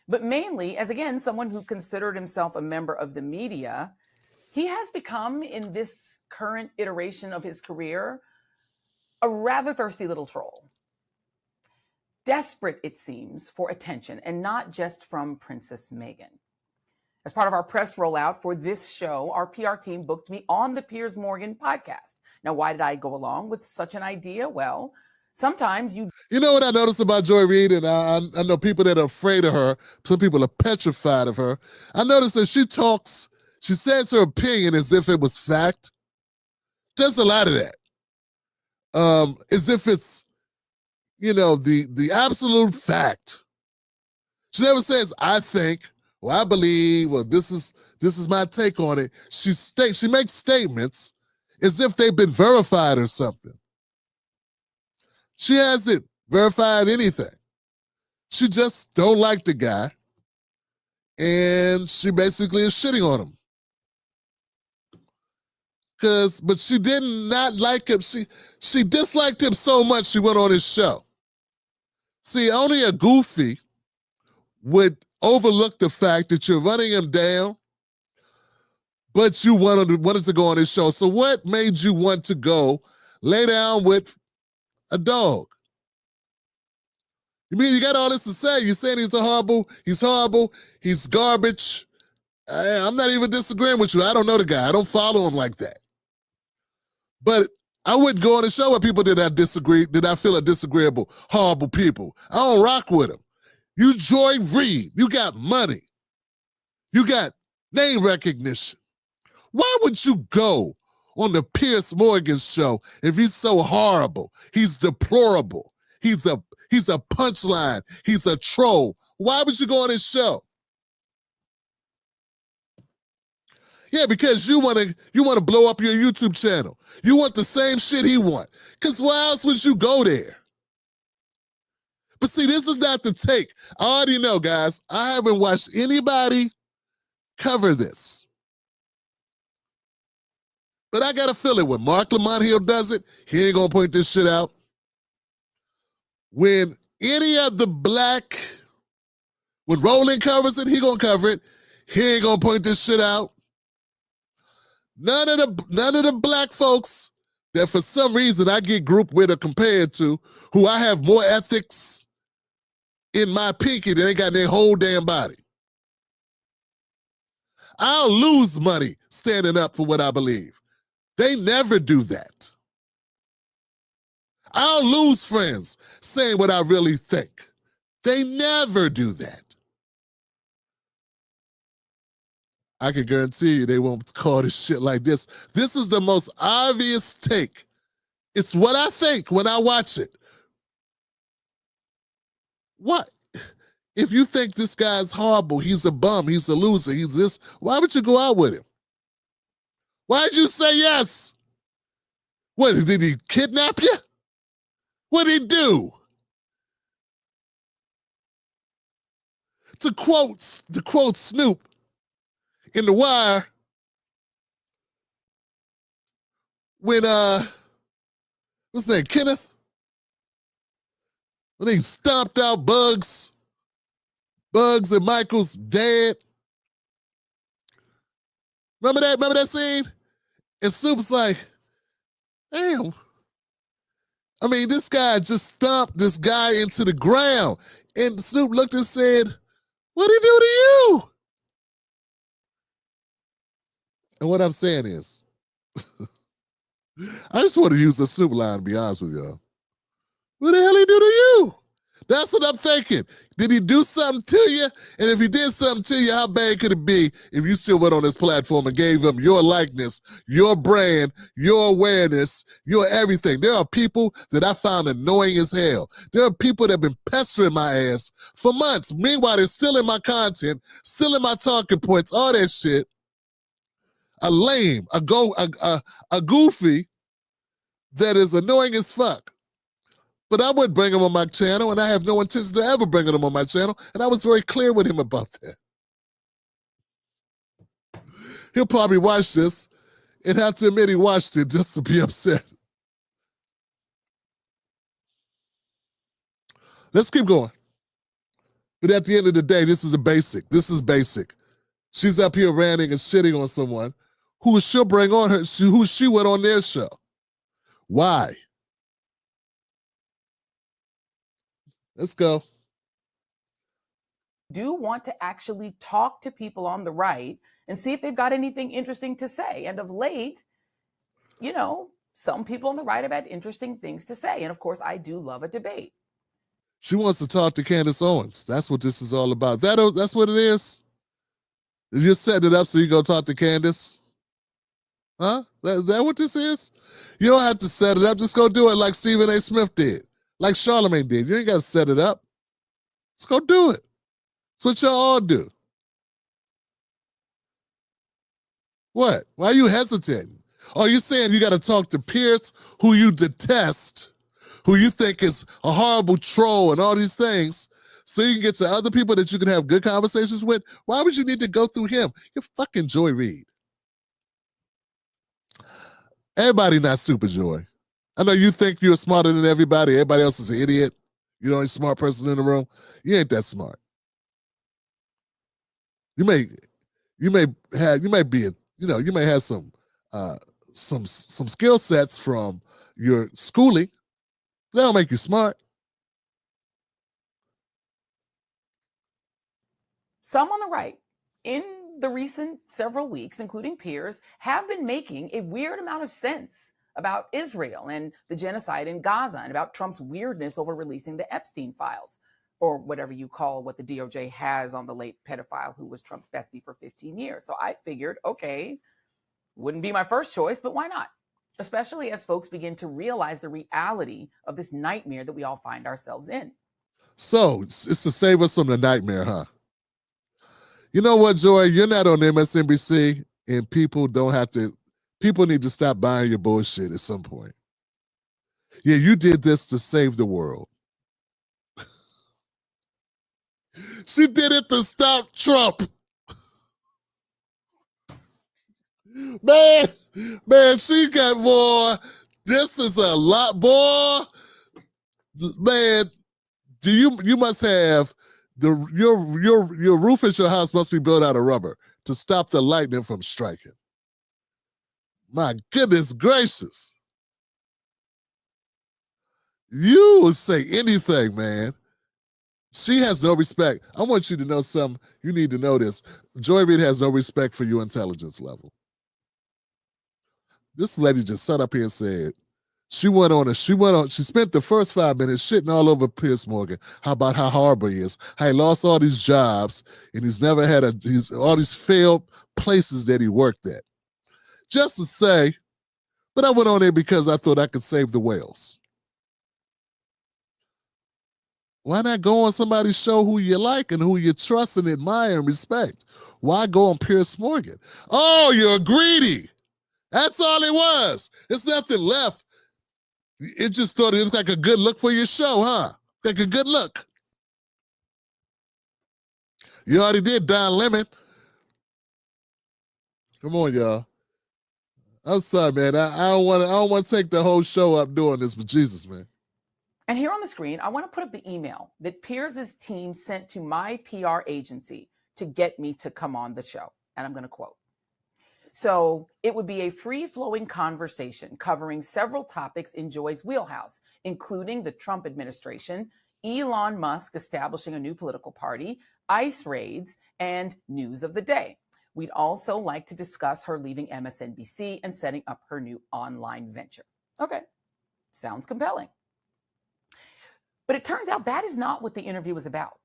But mainly, as again, someone who considered himself a member of the media, he has become, in this current iteration of his career, a rather thirsty little troll. Desperate, it seems, for attention, and not just from Princess Meghan. As part of our press rollout for this show, our PR team booked me on the Piers Morgan podcast. Now, why did I go along with such an idea? Well, sometimes you know what I noticed about Joy Reid, and I know people that are afraid of her. Some people are petrified of her. I noticed that she says her opinion as if it was fact. Just a lot of that. As if it's, the absolute fact. She never says, I think, or I believe, or this is my take on it. She makes statements as if they've been verified or something. She hasn't verified anything. She just don't like the guy, and she basically is shitting on him. But she did not like him. She disliked him so much she went on his show. See, only a goofy would overlook the fact that you're running him down, but you wanted to go on his show. So what made you want to go lay down with a dog? You mean you got all this to say? You're saying he's horrible, he's garbage. I'm not even disagreeing with you. I don't know the guy. I don't follow him like that. But I wouldn't go on a show with people that I feel are disagreeable, horrible people. I don't rock with them. You Joy Reid, you got money. You got name recognition. Why would you go on the Piers Morgan show if he's so horrible? He's deplorable. He's a punchline. He's a troll. Why would you go on his show? Yeah, because you want to blow up your YouTube channel. You want the same shit he want. Because why else would you go there? But see, this is not the take. I already know, guys. I haven't watched anybody cover this. But I got a feeling when Mark Lamont Hill does it, he ain't going to point this shit out. When any of the when Roland covers it, he going to cover it. He ain't going to point this shit out. None of the black folks that for some reason I get grouped with or compared to, who I have more ethics in my pinky than they got in their whole damn body. I'll lose money standing up for what I believe. They never do that. I'll lose friends saying what I really think. They never do that. I can guarantee you they won't call this shit like this. This is the most obvious take. It's what I think when I watch it. What? If you think this guy's horrible, he's a bum, he's a loser, he's this, why would you go out with him? Why'd you say yes? What, did he kidnap you? What'd he do? To quote Snoop in The Wire, when what's his name, Kenneth? When he stomped out Bugs and Michael's dad. Remember that scene? And Snoop's like, damn. I mean, this guy just stomped this guy into the ground. And Snoop looked and said, what'd he do to you? And what I'm saying is, I just want to use the Snoop line, to be honest with y'all. What the hell he do to you? That's what I'm thinking. Did he do something to you? And if he did something to you, how bad could it be if you still went on this platform and gave him your likeness, your brand, your awareness, your everything? There are people that I found annoying as hell. There are people that have been pestering my ass for months. Meanwhile, they're still in my content, still in my talking points, all that shit. A lame, a goofy that is annoying as fuck. But I wouldn't bring him on my channel, and I have no intention to ever bring him on my channel, and I was very clear with him about that. He'll probably watch this and have to admit he watched it just to be upset. Let's keep going. But at the end of the day, this is basic. This is basic. She's up here ranting and shitting on someone who she'll bring on her, who she went on their show. Why? Let's go. Do want to actually talk to people on the right and see if they've got anything interesting to say. And of late, you know, some people on the right have had interesting things to say. And of course, I do love a debate. She wants to talk to Candace Owens. That's what this is all about. That's what it is. You set it up so you go talk to Candace? Huh? That what this is? You don't have to set it up. Just go do it like Stephen A. Smith did. Like Charlamagne did. You ain't got to set it up. Let's go do it. That's what y'all all do. What? Why are you hesitating? Oh, you're saying you got to talk to Piers, who you detest, who you think is a horrible troll and all these things, so you can get to other people that you can have good conversations with? Why would you need to go through him? You're fucking Joy Reid. Everybody not super Joy. I know you think you're smarter than everybody. Everybody else is an idiot. You're the only smart person in the room. You ain't that smart. You may have some skill sets from your schooling. That don't make you smart. Some on the right, in the recent several weeks, including Piers, have been making a weird amount of sense about Israel and the genocide in Gaza and about Trump's weirdness over releasing the Epstein files, or whatever you call what the DOJ has on the late pedophile who was Trump's bestie for 15 years. So I figured, okay, wouldn't be my first choice, but why not? Especially as folks begin to realize the reality of this nightmare that we all find ourselves in. So it's to save us from the nightmare, huh? You know what, Joy? You're not on MSNBC, and people need to stop buying your bullshit at some point. Yeah, you did this to save the world. She did it to stop Trump. Man, she got more. This is a lot, boy. Man, you must have your roof at your house must be built out of rubber to stop the lightning from striking. My goodness gracious. You will say anything, man. She has no respect. I want you to know something. You need to know this. Joy Reid has no respect for your intelligence level. This lady just sat up here and said She spent the first 5 minutes shitting all over Piers Morgan. How about how horrible he is? How he lost all these jobs and he's never had all these failed places that he worked at. Just to say, but I went on there because I thought I could save the whales. Why not go on somebody's show who you like and who you trust and admire and respect? Why go on Piers Morgan? Oh, you're greedy. That's all it was. There's nothing left. It just thought it was like a good look for your show, huh? Like a good look. You already did Don Lemon. Come on, y'all. I'm sorry, man. I don't want to take the whole show up doing this, but Jesus, man. And here on the screen, I want to put up the email that Piers' team sent to my PR agency to get me to come on the show. And I'm going to quote. So it would be a free-flowing conversation covering several topics in Joy's wheelhouse, including the Trump administration, Elon Musk establishing a new political party, ICE raids, and news of the day. We'd also like to discuss her leaving MSNBC and setting up her new online venture. Okay, sounds compelling. But it turns out that is not what the interview was about.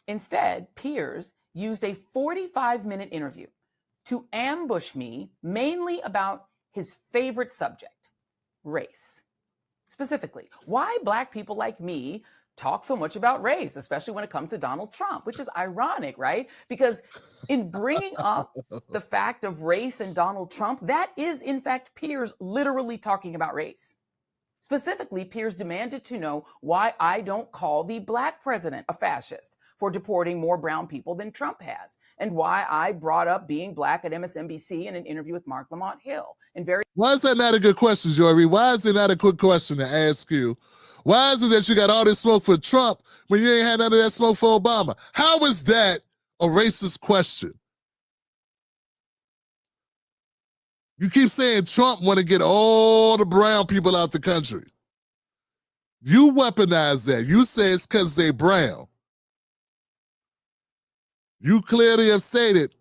Instead, Piers used a 45-minute interview to ambush me mainly about his favorite subject, race. Specifically, why Black people like me talk so much about race, especially when it comes to Donald Trump, which is ironic, right? Because in bringing up the fact of race and Donald Trump, that is in fact Piers literally talking about race. Specifically, Piers demanded to know why I don't call the Black president a fascist for deporting more brown people than Trump has, and why I brought up being Black at MSNBC in an interview with Mark Lamont Hill. Why is that not a good question, Jory? Why is it not a quick question to ask you? Why is it that you got all this smoke for Trump when you ain't had none of that smoke for Obama? How is that a racist question? You keep saying Trump want to get all the brown people out the country. You weaponize that. You say it's because they brown. You clearly have stated,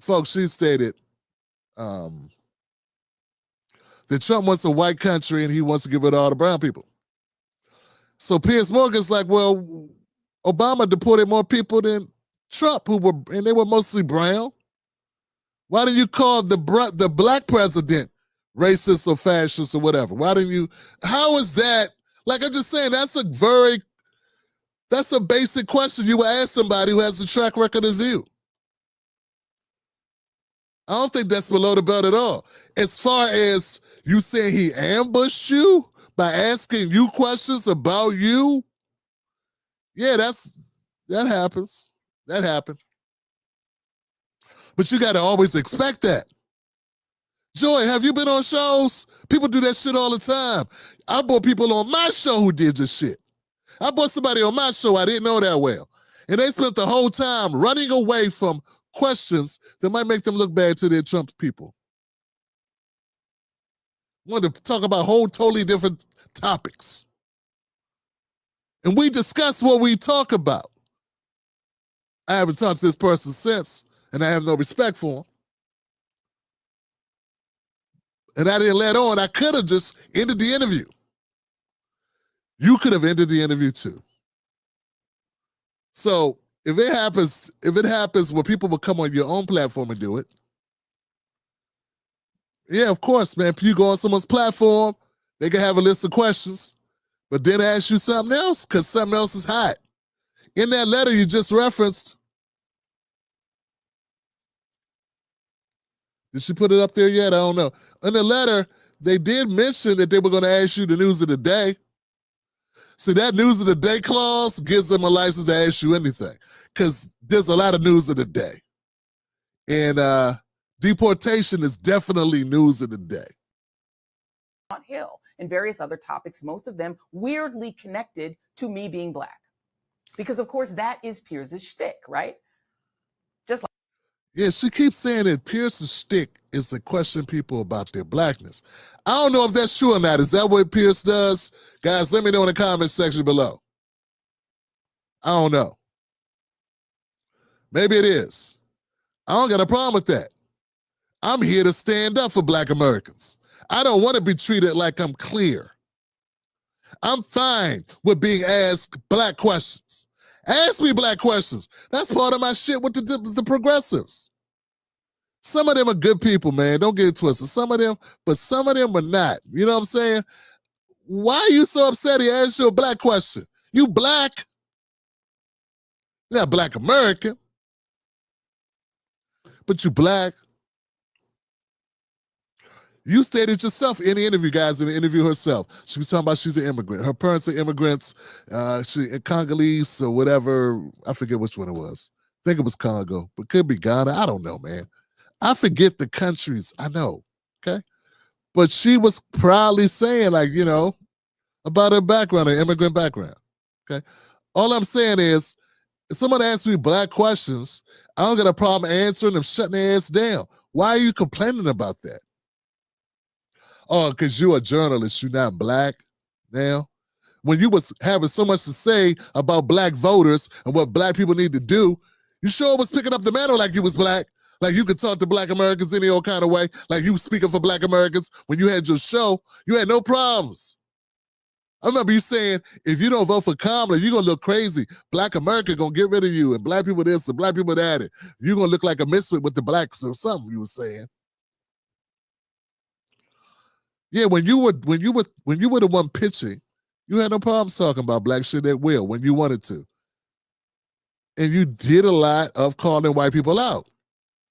folks, she stated that Trump wants a white country and he wants to give it to all the brown people. So Piers Morgan's like, well, Obama deported more people than Trump, and they were mostly brown. Why didn't you call the Black president racist or fascist or whatever? Why didn't you? How is that? Like I'm just saying, that's a basic question you would ask somebody who has a track record of you. I don't think that's below the belt at all. As far as you saying he ambushed you by asking you questions about you, yeah, that happens. That happened. But you got to always expect that. Joy, have you been on shows? People do that shit all the time. I brought people on my show who did this shit. I brought somebody on my show I didn't know that well. And they spent the whole time running away from questions that might make them look bad to their Trump people. Wanted to talk about whole totally different topics. And we discuss what we talk about. I haven't talked to this person since, and I have no respect for him. And I didn't let on. I could have just ended the interview. You could have ended the interview too. So if it happens where people will come on your own platform and do it, yeah, of course, man. If you go on someone's platform, they can have a list of questions, but then ask you something else because something else is hot. In that letter you just referenced, did she put it up there yet? I don't know. In the letter, they did mention that they were going to ask you the news of the day. So that news of the day clause gives them a license to ask you anything because there's a lot of news of the day. And deportation is definitely news of the day. Hill and various other topics, most of them weirdly connected to me being Black. Because, of course, that is Piers' shtick, right? Just like. Yeah, she keeps saying that Pierce's shtick is to question people about their Blackness. I don't know if that's true or not. Is that what Piers does? Guys, let me know in the comment section below. I don't know. Maybe it is. I don't got a problem with that. I'm here to stand up for Black Americans. I don't want to be treated like I'm clear. I'm fine with being asked black questions. Ask me black questions. That's part of my shit with the progressives. Some of them are good people, man. Don't get it twisted. Some of them, but some of them are not. You know what I'm saying? Why are you so upset he asked you a black question? You black. You're not black American, but you black. You stated yourself in the interview, guys, in the interview herself. She was talking about she's an immigrant. Her parents are immigrants. She Congolese or whatever. I forget which one it was. I think it was Congo, but could be Ghana. I don't know, man. I forget the countries. I know, okay? But she was proudly saying, like, you know, about her background, her immigrant background, okay? All I'm saying is, if someone asks me black questions, I don't got a problem answering them, shutting their ass down. Why are you complaining about that? Oh, because you're a journalist, you're not black now. When you was having so much to say about black voters and what black people need to do, you sure was picking up the mantle like you was black, like you could talk to black Americans any old kind of way, like you was speaking for black Americans. When you had your show, you had no problems. I remember you saying, if you don't vote for Kamala, you're going to look crazy. Black America going to get rid of you, and black people this and black people that. You're going to look like a misfit with the blacks or something, you were saying. Yeah, when you were the one pitching, you had no problems talking about black shit at will when you wanted to. And you did a lot of calling white people out.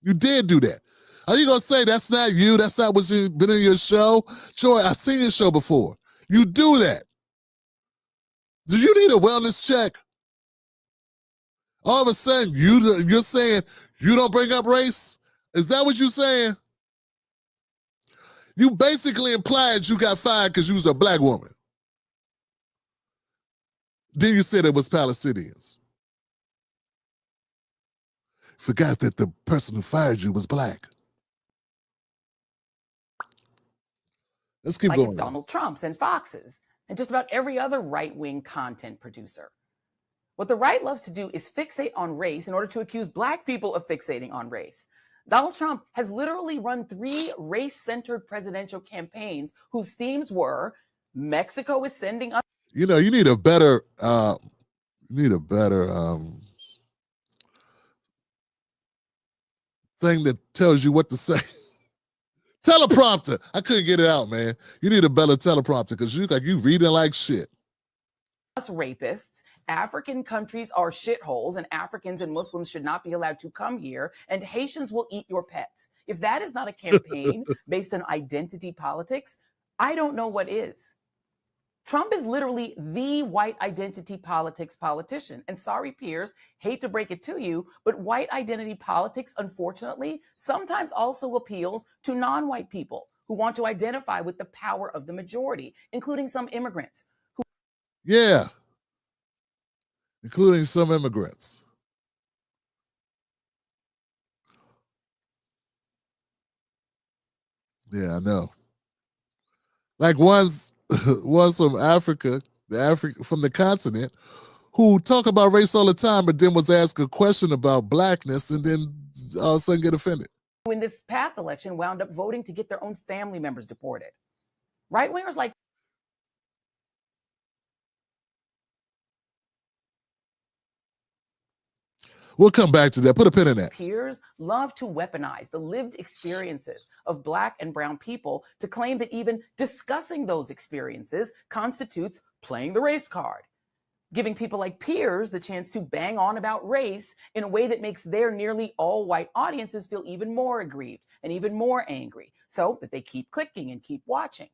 You did do that. Are you going to say that's not you? That's not what's been in your show? Joy, I've seen your show before. You do that. Do you need a wellness check? All of a sudden, you're saying you don't bring up race? Is that what you're saying? You basically implied you got fired because you was a black woman. Then you said it was Palestinians. Forgot that the person who fired you was black. Let's keep going. Like Donald Trump's and Fox's and just about every other right-wing content producer. What the right loves to do is fixate on race in order to accuse black people of fixating on race. Donald Trump has literally run 3 race-centered presidential campaigns whose themes were Mexico is sending us. You know, you need a better thing that tells you what to say. Teleprompter. I couldn't get it out, man. You need a better teleprompter because you reading like shit. Us rapists. African countries are shitholes, and Africans and Muslims should not be allowed to come here, and Haitians will eat your pets. If that is not a campaign based on identity politics, I don't know what is. Trump is literally the white identity politics politician. And sorry, Piers, hate to break it to you, but white identity politics, unfortunately, sometimes also appeals to non-white people who want to identify with the power of the majority, including some immigrants. Yeah. Including some immigrants. Yeah, I know. Like one's from Africa, from the continent, who talk about race all the time, but then was asked a question about blackness and then all of a sudden get offended. Who in this past election wound up voting to get their own family members deported. Right-wingers like We'll come back to that. Put a pin in that. Piers love to weaponize the lived experiences of black and brown people to claim that even discussing those experiences constitutes playing the race card, giving people like Piers the chance to bang on about race in a way that makes their nearly all-white audiences feel even more aggrieved and even more angry, so that they keep clicking and keep watching.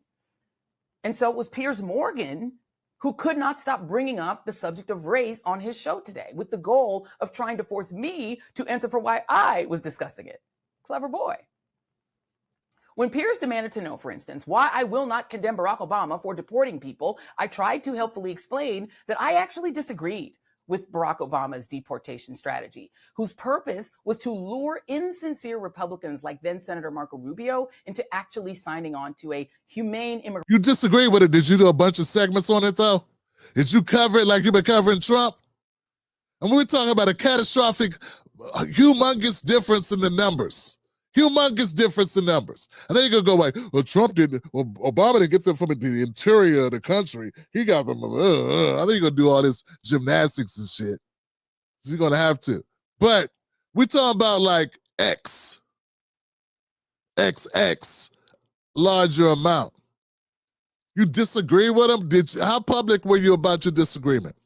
And so it was Piers Morgan who could not stop bringing up the subject of race on his show today with the goal of trying to force me to answer for why I was discussing it. Clever boy. When Piers demanded to know, for instance, why I will not condemn Barack Obama for deporting people, I tried to helpfully explain that I actually disagreed with Barack Obama's deportation strategy, whose purpose was to lure insincere Republicans like then Senator Marco Rubio into actually signing on to a humane immigration. You disagree with it. Did you do a bunch of segments on it, though? Did you cover it like you've been covering Trump? And we're talking about a catastrophic, humongous difference in the numbers. Humongous difference in numbers. And then you're going to go like, well, Trump didn't, well, Obama didn't get them from the interior of the country. He got them. I think you're going to do all this gymnastics and shit. You're going to have to. But we're talking about like XX, larger amount. You disagree with him? How public were you about your disagreement?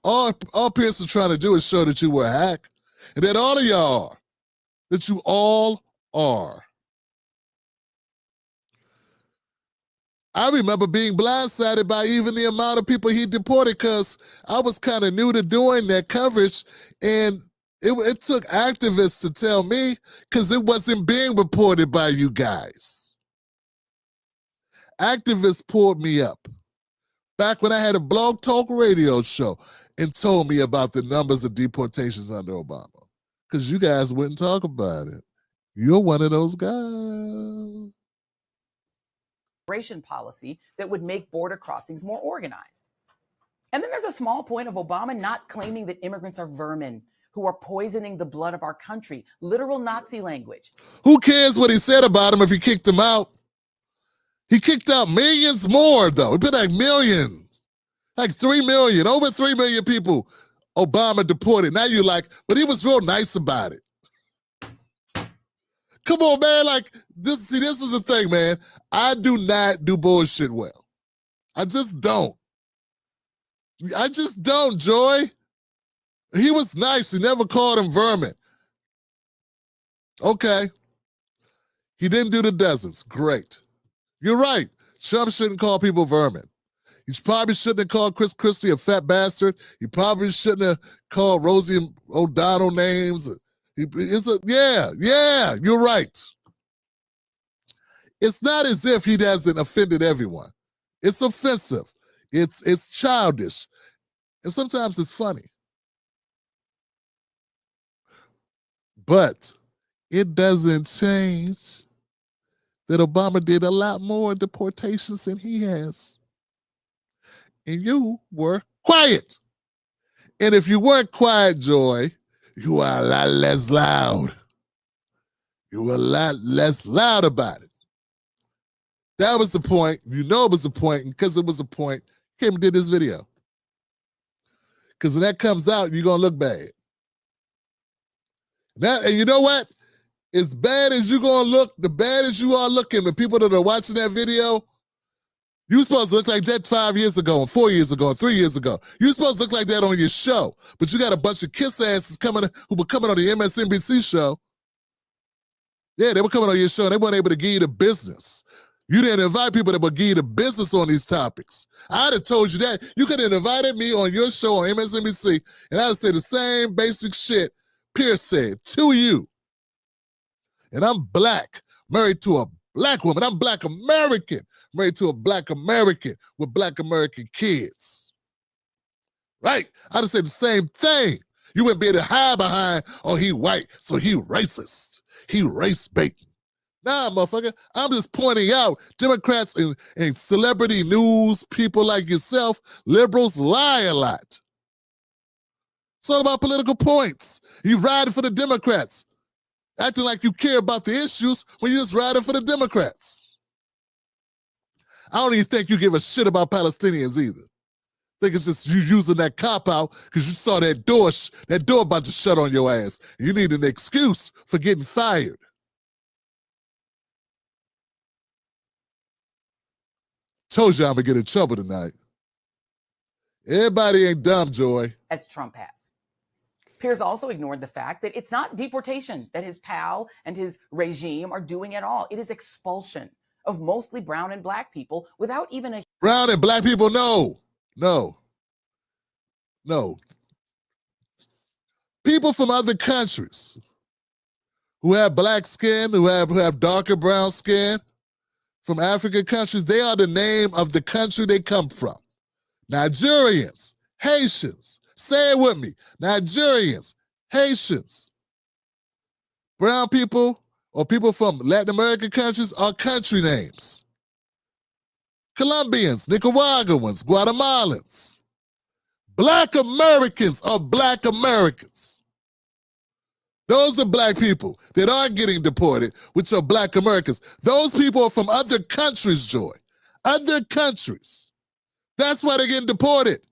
All Piers was trying to do is show that you were a hack, and that all of y'all are. That you all are. I remember being blindsided by even the amount of people he deported because I was kind of new to doing that coverage, and it took activists to tell me because it wasn't being reported by you guys. Activists pulled me up back when I had a blog talk radio show and told me about the numbers of deportations under Obama because you guys wouldn't talk about it. You're one of those guys. Immigration policy that would make border crossings more organized. And then there's a small point of Obama not claiming that immigrants are vermin who are poisoning the blood of our country. Literal Nazi language. Who cares what he said about him if he kicked him out? He kicked out millions more, though. He put like millions. Like 3 million, over 3 million people Obama deported. Now you're like, but he was real nice about it. Come on, man. Like, this is the thing, man. I do not do bullshit well. I just don't. Joy. He was nice. He never called him vermin. Okay. He didn't do the deserts. Great. You're right. Trump shouldn't call people vermin. He probably shouldn't have called Chris Christie a fat bastard. He probably shouldn't have called Rosie O'Donnell names. Yeah, you're right. It's not as if he hasn't offended everyone. It's offensive. It's childish. And sometimes it's funny. But it doesn't change that Obama did a lot more deportations than he has. And you were quiet. And if you weren't quiet, Joy, you are a lot less loud. You were a lot less loud about it. That was the point. You know it was the point. And because it was a point, you came and did this video. Because when that comes out, you're going to look bad. And you know what? As bad as you're going to look, the bad as you are looking, the people that are watching that video, you're supposed to look like that 5 years ago, and 4 years ago, and 3 years ago. You're supposed to look like that on your show. But you got a bunch of kiss asses who were coming on the MSNBC show. Yeah, they were coming on your show, and they weren't able to give you the business. You didn't invite people that would give you the business on these topics. I'd have told you that. You could have invited me on your show on MSNBC, and I'd have said the same basic shit Piers said to you. And I'm black, married to a black woman. I'm black American, married to a black American with black American kids. Right? I'd have said the same thing. You wouldn't be able to hide behind, oh, he white, so he racist. He race baiting. Nah, motherfucker. I'm just pointing out Democrats and celebrity news people like yourself, liberals, lie a lot. It's all about political points. You riding for the Democrats, acting like you care about the issues when you're just riding for the Democrats. I don't even think you give a shit about Palestinians either. I think it's just you using that cop-out because you saw that door about to shut on your ass. You need an excuse for getting fired. Told you I'm gonna get in trouble tonight. Everybody ain't dumb, Joy. As Trump has. Piers also ignored the fact that it's not deportation that his pal and his regime are doing at all. It is expulsion of mostly brown and black people without even a... Brown and black people, no. People from other countries who have black skin, who have darker brown skin, from African countries, they are the name of the country they come from. Nigerians, Haitians, say it with me. Nigerians, Haitians, brown people or people from Latin American countries are country names. Colombians, Nicaraguans, Guatemalans. Black Americans are black Americans. Those are black people that are getting deported, which are black Americans. Those people are from other countries, Joy. Other countries. That's why they're getting deported.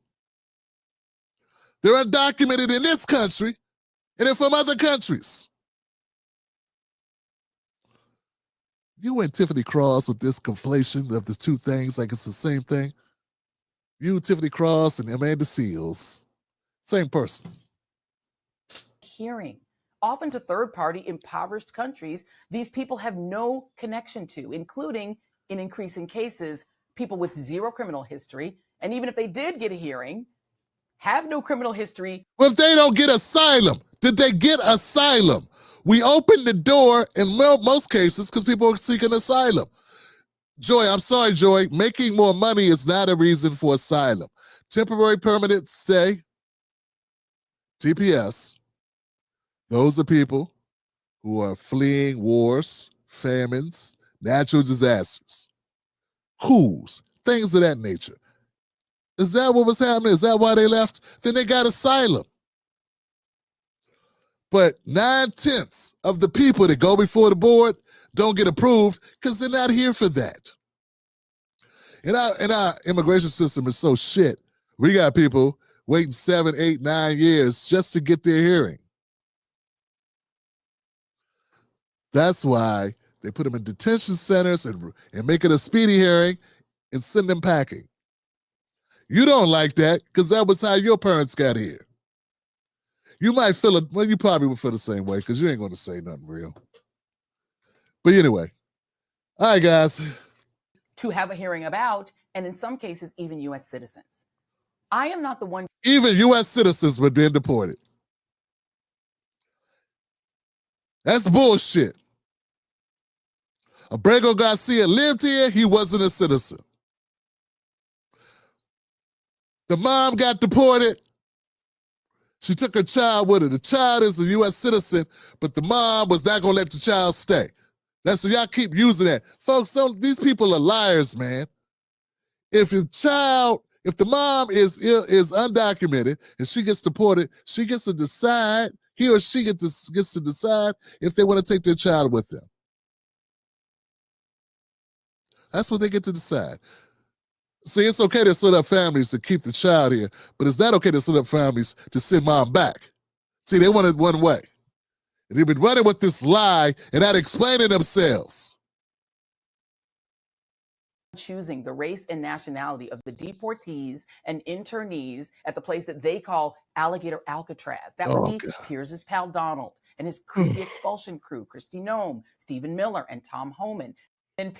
They're undocumented in this country, and they're from other countries. You and Tiffany Cross with this conflation of the two things like it's the same thing. You, Tiffany Cross, and Amanda Seals. Same person. Hearing. Often to third-party impoverished countries, these people have no connection to, including, in increasing cases, people with zero criminal history. And even if they did get a hearing, have no criminal history. Well, if they don't get asylum, did they get asylum? We opened the door in most cases because people are seeking asylum. Joy, I'm sorry, Joy. Making more money is not a reason for asylum. Temporary permanent stay, TPS, those are people who are fleeing wars, famines, natural disasters, coups, things of that nature. Is that what was happening? Is that why they left? Then they got asylum. But 9/10 of the people that go before the board don't get approved because they're not here for that. And our immigration system is so shit. We got people waiting 7, 8, 9 years just to get their hearing. That's why they put them in detention centers and make it a speedy hearing and send them packing. You don't like that because that was how your parents got here. You might feel it, well, you probably would feel the same way because you ain't going to say nothing real. But anyway, all right, guys. To have a hearing about, and in some cases, even U.S. citizens. I am not the one. Even U.S. citizens were being deported. That's bullshit. Abrego Garcia lived here. He wasn't a citizen. The mom got deported. She took her child with her. The child is a U.S. citizen, but the mom was not going to let the child stay. That's so y'all keep using that. Folks, these people are liars, man. If the mom is undocumented and she gets deported, she gets to decide, he or she gets to decide if they want to take their child with them. That's what they get to decide. See, it's okay to set up families to keep the child here, but it's not okay to set up families to send mom back. See, they want it one way. And they've been running with this lie and not explaining themselves. Choosing the race and nationality of the deportees and internees at the place that they call Alligator Alcatraz. That would be Piers' pal Donald and his crew, the expulsion crew, Kristi Noem, Stephen Miller, and Tom Homan. And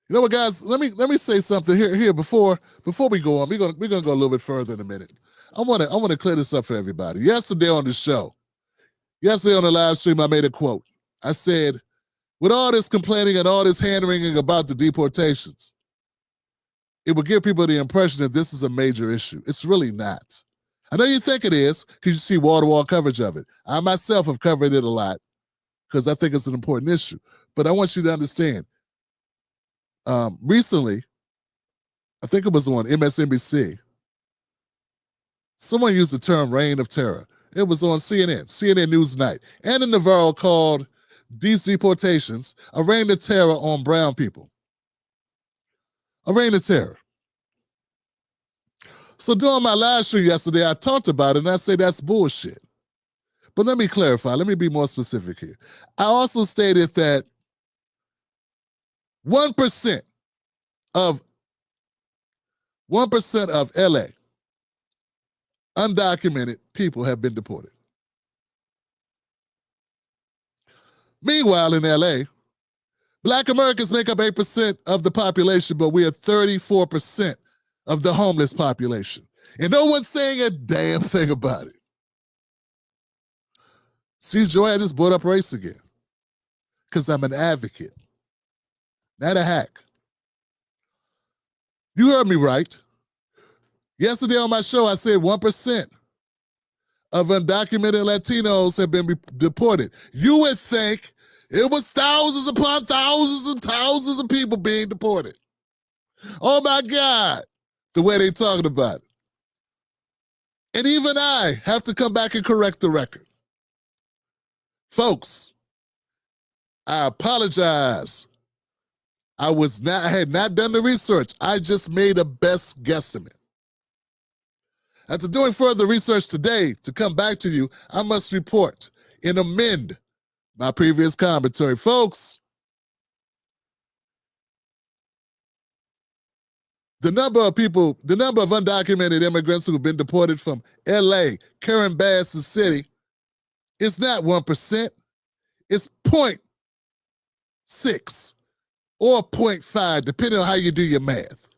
you know what, guys? Let me say something here before we go on. We're gonna go a little bit further in a minute. I want to clear this up for everybody. Yesterday on the show, yesterday on the live stream, I made a quote. I said, with all this complaining and all this hand-wringing about the deportations, it would give people the impression that this is a major issue. It's really not. I know you think it is because you see wall-to-wall coverage of it. I myself have covered it a lot because I think it's an important issue. But I want you to understand, recently, I think it was on MSNBC, someone used the term reign of terror. It was on CNN Newsnight. Anna Navarro called these deportations a reign of terror on brown people. A reign of terror. So during my live stream yesterday, I talked about it and I say that's bullshit. But let me clarify. Let me be more specific here. I also stated that 1% of LA undocumented people have been deported. Meanwhile, in LA, Black Americans make up 8% of the population, but we are 34% of the homeless population. And no one's saying a damn thing about it. See, Joy, I just brought up race again. Because I'm an advocate, not a hack. You heard me right. Yesterday on my show, I said 1% of undocumented Latinos have been deported. You would think it was thousands upon thousands and thousands of people being deported. Oh my God, the way they're talking about it. And even I have to come back and correct the record. Folks, I apologize. I had not done the research. I just made a best guesstimate. After doing further research today to come back to you, I must report and amend my previous commentary. Folks, the number of undocumented immigrants who have been deported from LA, Karen Bass's city, is not 1%. It's 0.6 or 0.5, depending on how you do your math.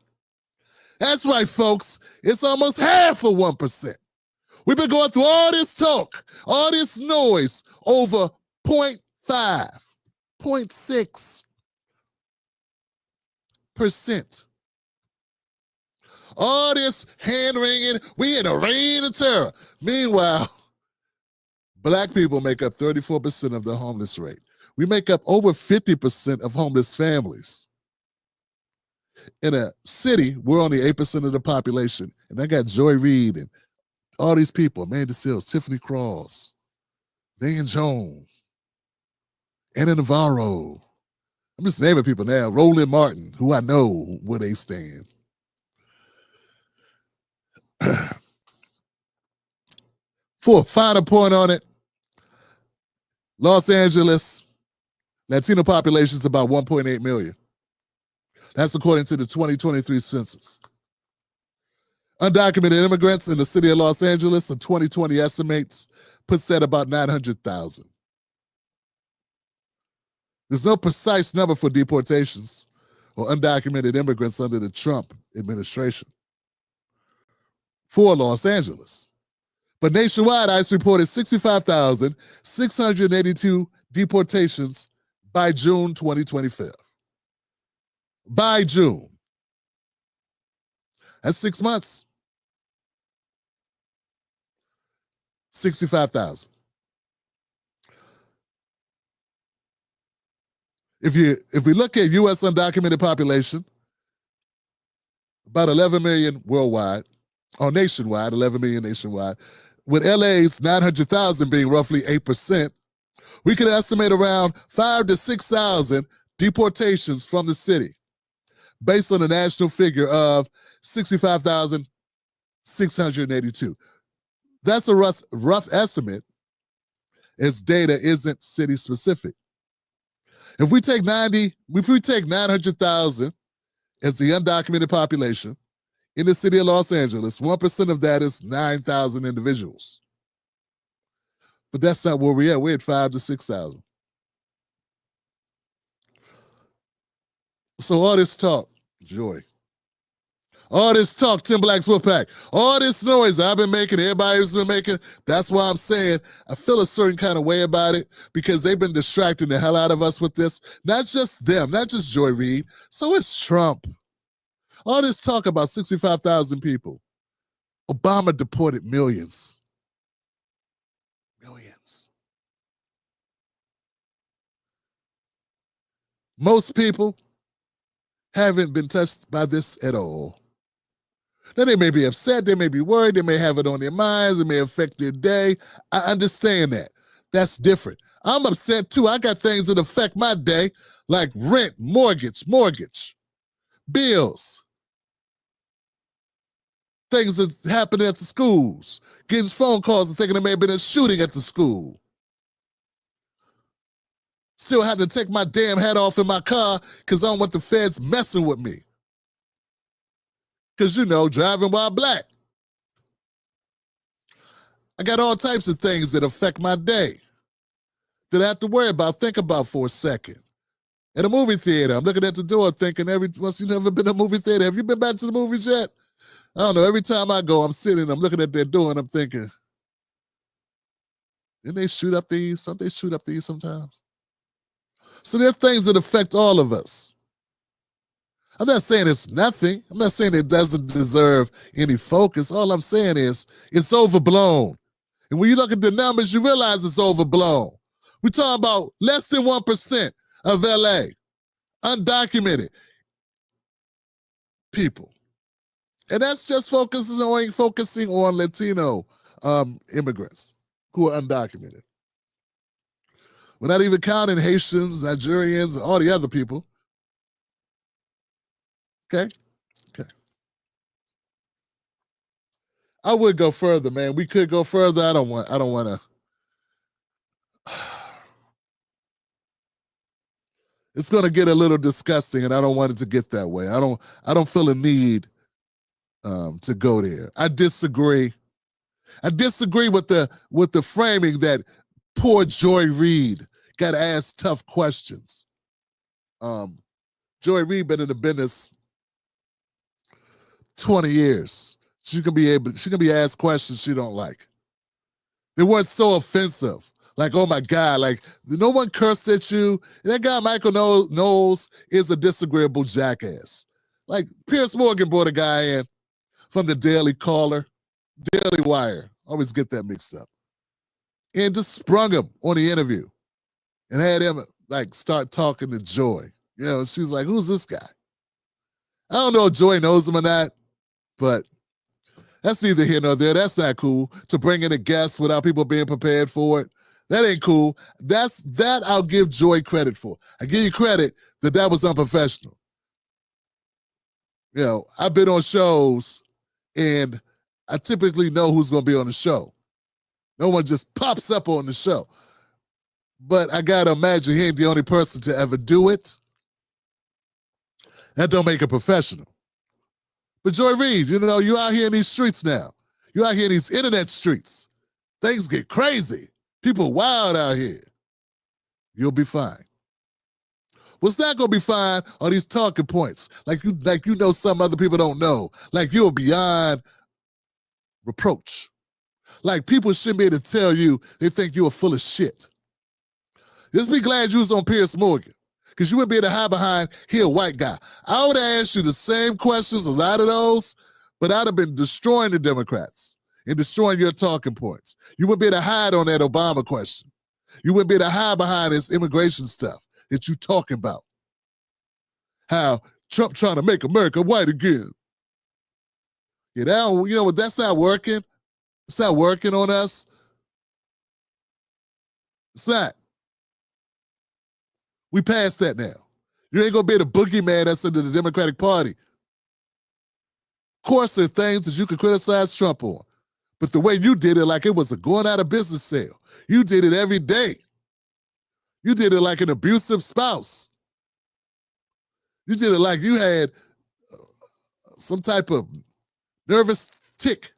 That's right, folks. It's almost half of 1%. We've been going through all this talk, all this noise over 0.5, 0.6%. All this hand-wringing, we in a reign of terror. Meanwhile, Black people make up 34% of the homeless rate. We make up over 50% of homeless families. In a city, we're only 8% of the population. And I got Joy Reid and all these people, Amanda Seals, Tiffany Cross, Van Jones, Anna Navarro. I'm just naming people now. Roland Martin, who I know where they stand. For a final point on it, Los Angeles, Latino population is about 1.8 million. That's according to the 2023 census. Undocumented immigrants in the city of Los Angeles in 2020 estimates puts that about 900,000. There's no precise number for deportations or undocumented immigrants under the Trump administration for Los Angeles. But nationwide, ICE reported 65,682 deportations by June 2025. By June. That's 6 months. 65,000. If we look at U.S. undocumented population, about 11 million worldwide, or nationwide, 11 million nationwide, with LA's 900,000 being roughly 8%, we could estimate around 5,000 to 6,000 deportations from the city, based on a national figure of 65,682. That's a rough estimate, as data isn't city specific. If we take 900,000 as the undocumented population in the city of Los Angeles, 1% of that is 9,000 individuals. But that's not where we're at. We're at 5,000 to 6,000. So all this talk, Joy. All this talk, Tim Black's Wolfpack. All this noise I've been making, everybody's been making. That's why I'm saying I feel a certain kind of way about it, because they've been distracting the hell out of us with this. Not just them, not just Joy Reid. So it's Trump. All this talk about 65,000 people. Obama deported millions. Millions. Most people haven't been touched by this at all. Now, they may be upset, they may be worried, they may have it on their minds, it may affect their day. I understand that. That's different. I'm upset too. I got things that affect my day, like rent, mortgage, bills, things that happen at the schools, getting phone calls and thinking there may have been a shooting at the school. Still had to take my damn hat off in my car because I don't want the feds messing with me. Because, driving while black. I got all types of things that affect my day that I have to worry about, think about for a second. At a movie theater, I'm looking at the door thinking, once you've never been to a movie theater, have you been back to the movies yet? I don't know. Every time I go, I'm sitting, I'm looking at that door and I'm thinking, didn't they shoot up these? Don't they shoot up these sometimes? So there are things that affect all of us. I'm not saying it's nothing. I'm not saying it doesn't deserve any focus. All I'm saying is it's overblown. And when you look at the numbers, you realize it's overblown. We're talking about less than 1% of LA, undocumented people. And that's just focusing on Latino immigrants who are undocumented. We're not even counting Haitians, Nigerians, and all the other people. Okay? Okay. I would go further, man. We could go further. I don't want to. It's going to get a little disgusting, and I don't want it to get that way. I don't feel a need to go there. I disagree. I disagree with the framing that poor Joy Reid got asked tough questions. Joy Reid been in the business 20 years. She can be asked questions she don't like. They weren't so offensive. Like, oh my God, like no one cursed at you. That guy Michael Knowles is a disagreeable jackass. Like Piers Morgan brought a guy in from the Daily Caller, Daily Wire. Always get that mixed up. And just sprung him on the interview and had him like start talking to Joy. You know, she's like, who's this guy? I don't know if Joy knows him or not, but that's neither here nor there. That's not cool to bring in a guest without people being prepared for it. That ain't cool. That I'll give Joy credit for. I give you credit that was unprofessional. You know, I've been on shows and I typically know who's going to be on the show. No one just pops up on the show. But I got to imagine he ain't the only person to ever do it. That don't make it professional. But Joy Reid, you know, you out here in these streets now. You out here in these internet streets. Things get crazy. People wild out here. You'll be fine. What's not gonna be fine are these talking points. Like you know some other people don't know. Like you're beyond reproach. Like people shouldn't be able to tell you they think you are full of shit. Just be glad you was on Piers Morgan. Because you wouldn't be able to hide behind, he a white guy. I would have asked you the same questions as out of those, but I'd have been destroying the Democrats and destroying your talking points. You wouldn't be able to hide on that Obama question. You wouldn't be able to hide behind this immigration stuff that you talking about. How Trump trying to make America white again. You know what? That's not working. It's not working on us. It's not. We passed that now. You ain't gonna be the boogeyman that's into the Democratic Party. Of course, there are things that you can criticize Trump on, but the way you did it, like it was a going out of business sale. You did it every day. You did it like an abusive spouse. You did it like you had some type of nervous tick.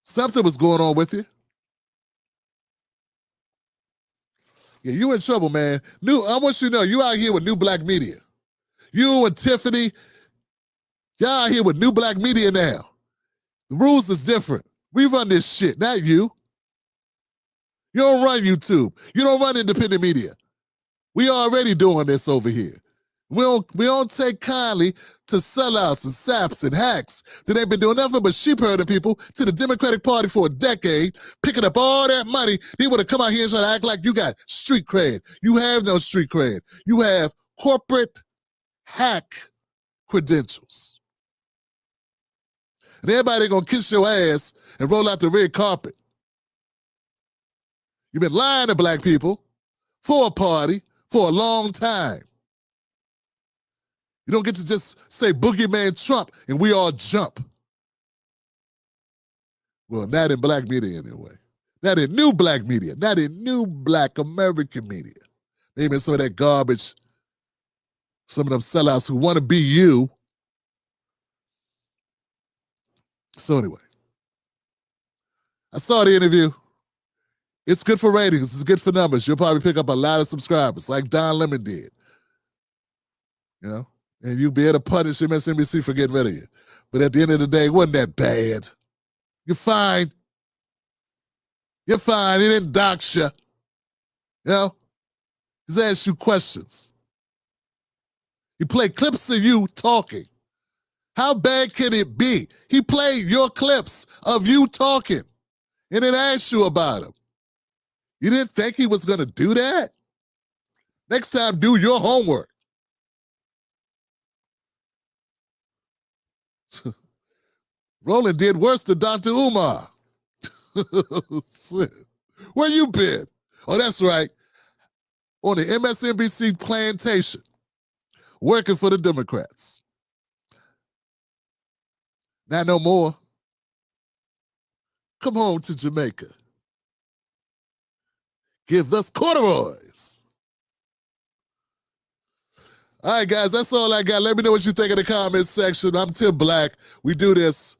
Something was going on with you. Yeah, you in trouble, man. I want you to know, you out here with New Black Media. You and Tiffany, y'all out here with New Black Media now. The rules is different. We run this shit, not you. You don't run YouTube. You don't run independent media. We already doing this over here. We don't take kindly to sellouts and saps and hacks that ain't been doing nothing but sheep herding people to the Democratic Party for a decade, picking up all that money. They want to come out here and try to act like you got street cred. You have no street cred. You have corporate hack credentials. And everybody gonna kiss your ass and roll out the red carpet. You've been lying to black people for a party for a long time. You don't get to just say boogeyman Trump and we all jump. Well, not in black media anyway. Not in new black media. Not in new black American media. Maybe some of that garbage, some of them sellouts who want to be you. So anyway, I saw the interview. It's good for ratings. It's good for numbers. You'll probably pick up a lot of subscribers like Don Lemon did. You know? And you'll be able to punish MSNBC for getting rid of you. But at the end of the day, it wasn't that bad. You're fine. You're fine. He didn't dox you. You know? He's asked you questions. He played clips of you talking. How bad can it be? He played your clips of you talking and then asked you about him. You didn't think he was going to do that? Next time, do your homework. Roland did worse than Dr. Umar. Where you been? Oh, that's right. on the MSNBC plantation working for the Democrats. Not no more. Come home to Jamaica. Give us corduroys. All right, guys, that's all I got. Let me know what you think in the comments section. I'm Tim Black. We do this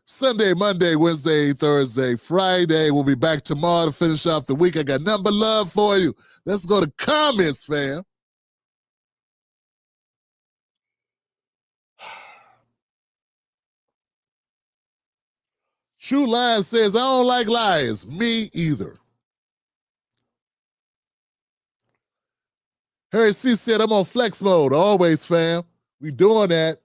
Sunday, Monday, Wednesday, Thursday, Friday. We'll be back tomorrow to finish off the week. I got nothing but love for you. Let's go to comments, fam. True Lion says, I don't like liars. Me either. Harry C said, I'm on flex mode. Always, fam. We doing that.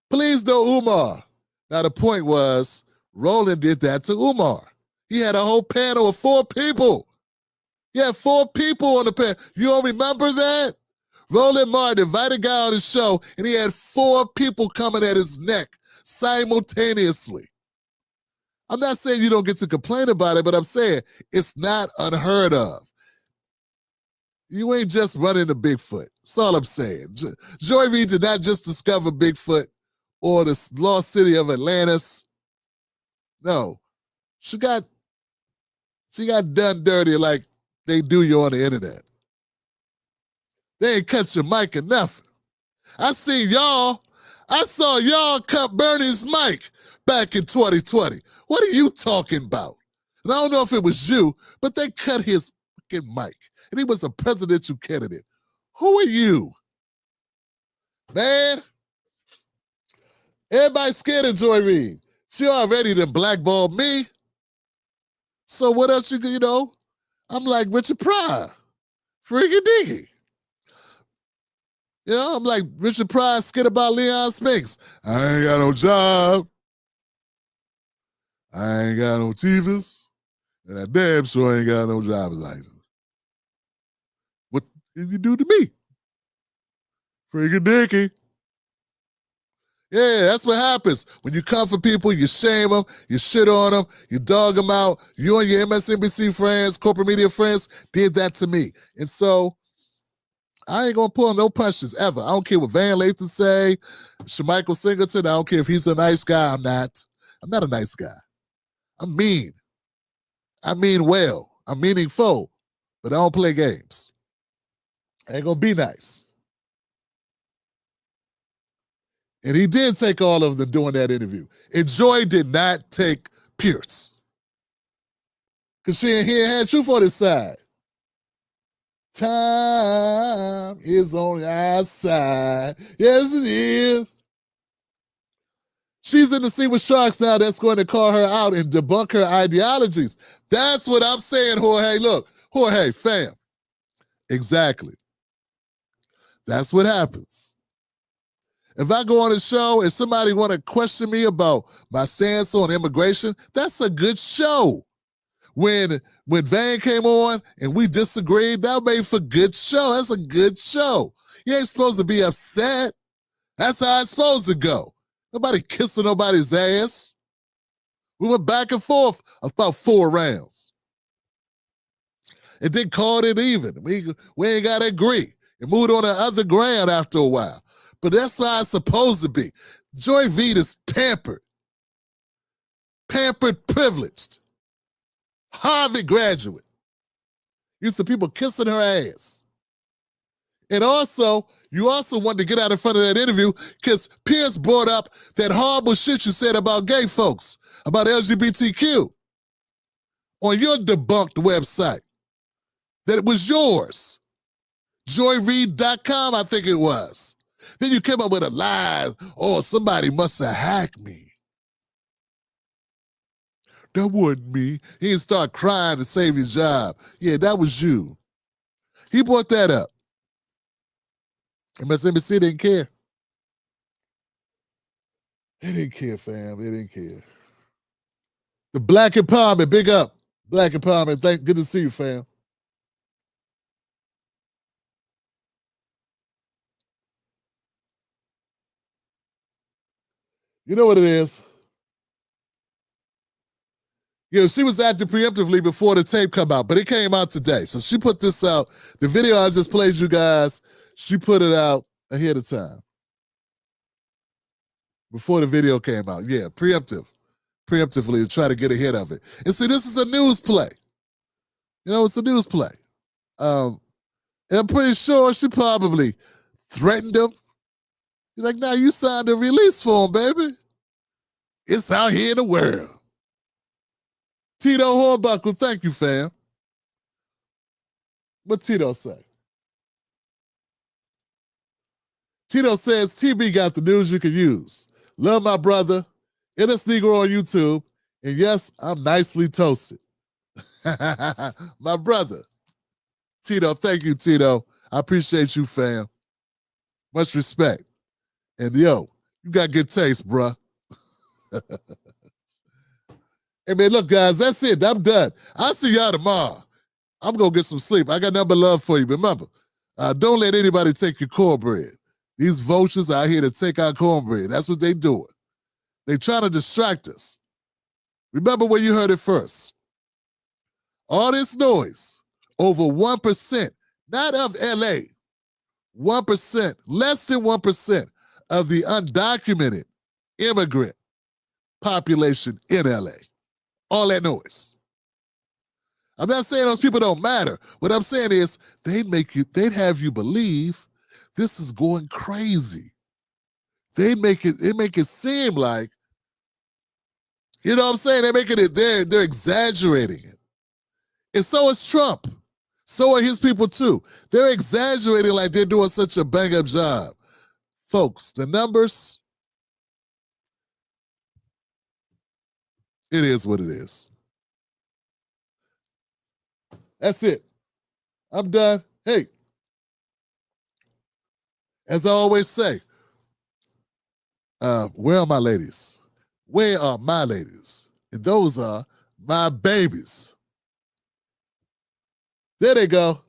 Please no Umar. Now, the point was, Roland did that to Umar. He had a whole panel of 4 people. He had 4 people on the panel. You don't remember that? Roland Martin invited a guy on his show, and he had 4 people coming at his neck simultaneously. I'm not saying you don't get to complain about it, but I'm saying it's not unheard of. You ain't just running to Bigfoot. That's all I'm saying. Joy Reid did not just discover Bigfoot or the lost city of Atlantis. No. She got done dirty like they do you on the internet. They ain't cut your mic or nothing. I saw y'all cut Bernie's mic back in 2020. What are you talking about? And I don't know if it was you, but they cut his fucking mic. And he was a presidential candidate. Who are you? Man, everybody's scared of Joy Reid. She already done blackballed me. So what else you know? I'm like Richard Pryor. Freaky diggy. You know, I'm like Richard Pryor scared about Leon Spinks. I ain't got no job. I ain't got no TVs. And I damn sure ain't got no driver's license. What did you do to me? Freaky dicky. Yeah, that's what happens. When you come for people, you shame them, you shit on them, you dog them out. You and your MSNBC friends, corporate media friends did that to me. And so I ain't gonna pull no punches ever. I don't care what Van Lathan say, Shamichael Singleton, I don't care if he's a nice guy or not. I'm not a nice guy. I'm mean. I mean well. I'm meaningful, but I don't play games. I ain't gonna be nice. And he did take all of them doing that interview. And Joy did not take Piers. Because he ain't had truth on his side. Time is on our side. Yes, it is. She's in the sea with sharks now that's going to call her out and debunk her ideologies. That's what I'm saying, Jorge. Look, Jorge, fam. Exactly. That's what happens. If I go on a show and somebody want to question me about my stance on immigration, that's a good show. When Van came on and we disagreed, that made for good show. That's a good show. You ain't supposed to be upset. That's how it's supposed to go. Nobody kissing nobody's ass. We went back and forth about 4 rounds. And then called it even. We ain't got to agree. And moved on to other ground after a while. But that's how it's supposed to be. Joy Reid is pampered. Pampered, privileged. Harvard graduate. Used to people kissing her ass. And also, you also wanted to get out in front of that interview because Piers brought up that horrible shit you said about gay folks, about LGBTQ on your debunked website. That it was yours. JoyReid.com, I think it was. Then you came up with a lie. Oh, somebody must have hacked me. That wasn't me. He didn't start crying to save his job. Yeah, that was you. He brought that up. MSNBC didn't care. They didn't care, fam. They didn't care. The Black Empowerment, big up. Black Empowerment, good to see you, fam. You know what it is? Yeah, she was acting preemptively before the tape come out, but it came out today. So she put this out. The video I just played you guys, she put it out ahead of time. Before the video came out. Yeah, preemptively to try to get ahead of it. And see, this is a news play. You know, it's a news play. And I'm pretty sure she probably threatened him. He's like, nah, you signed a release form, baby. It's out here in the world. Tito Hornbuckle, thank you, fam. What Tito say? Tito says, TB got the news you can use. Love my brother. Illest Negro on YouTube. And yes, I'm nicely toasted. My brother. Tito, thank you, Tito. I appreciate you, fam. Much respect. And yo, you got good taste, bruh. Hey, man, look, guys, that's it. I'm done. I'll see y'all tomorrow. I'm going to get some sleep. I got nothing but love for you. Remember, don't let anybody take your cornbread. These vultures are out here to take our cornbread. That's what they doing. They trying to distract us. Remember where you heard it first. All this noise, over 1%, not of LA, 1%, less than 1% of the undocumented immigrant population in LA. All that noise. I'm not saying those people don't matter. What I'm saying is they'd have you believe this is going crazy. They make it seem like, you know what I'm saying? They're exaggerating it. And so is Trump. So are his people too. They're exaggerating like they're doing such a bang-up job. Folks, the numbers, it is what it is. That's it. I'm done. Hey, as I always say, where are my ladies? Where are my ladies? And those are my babies. There they go.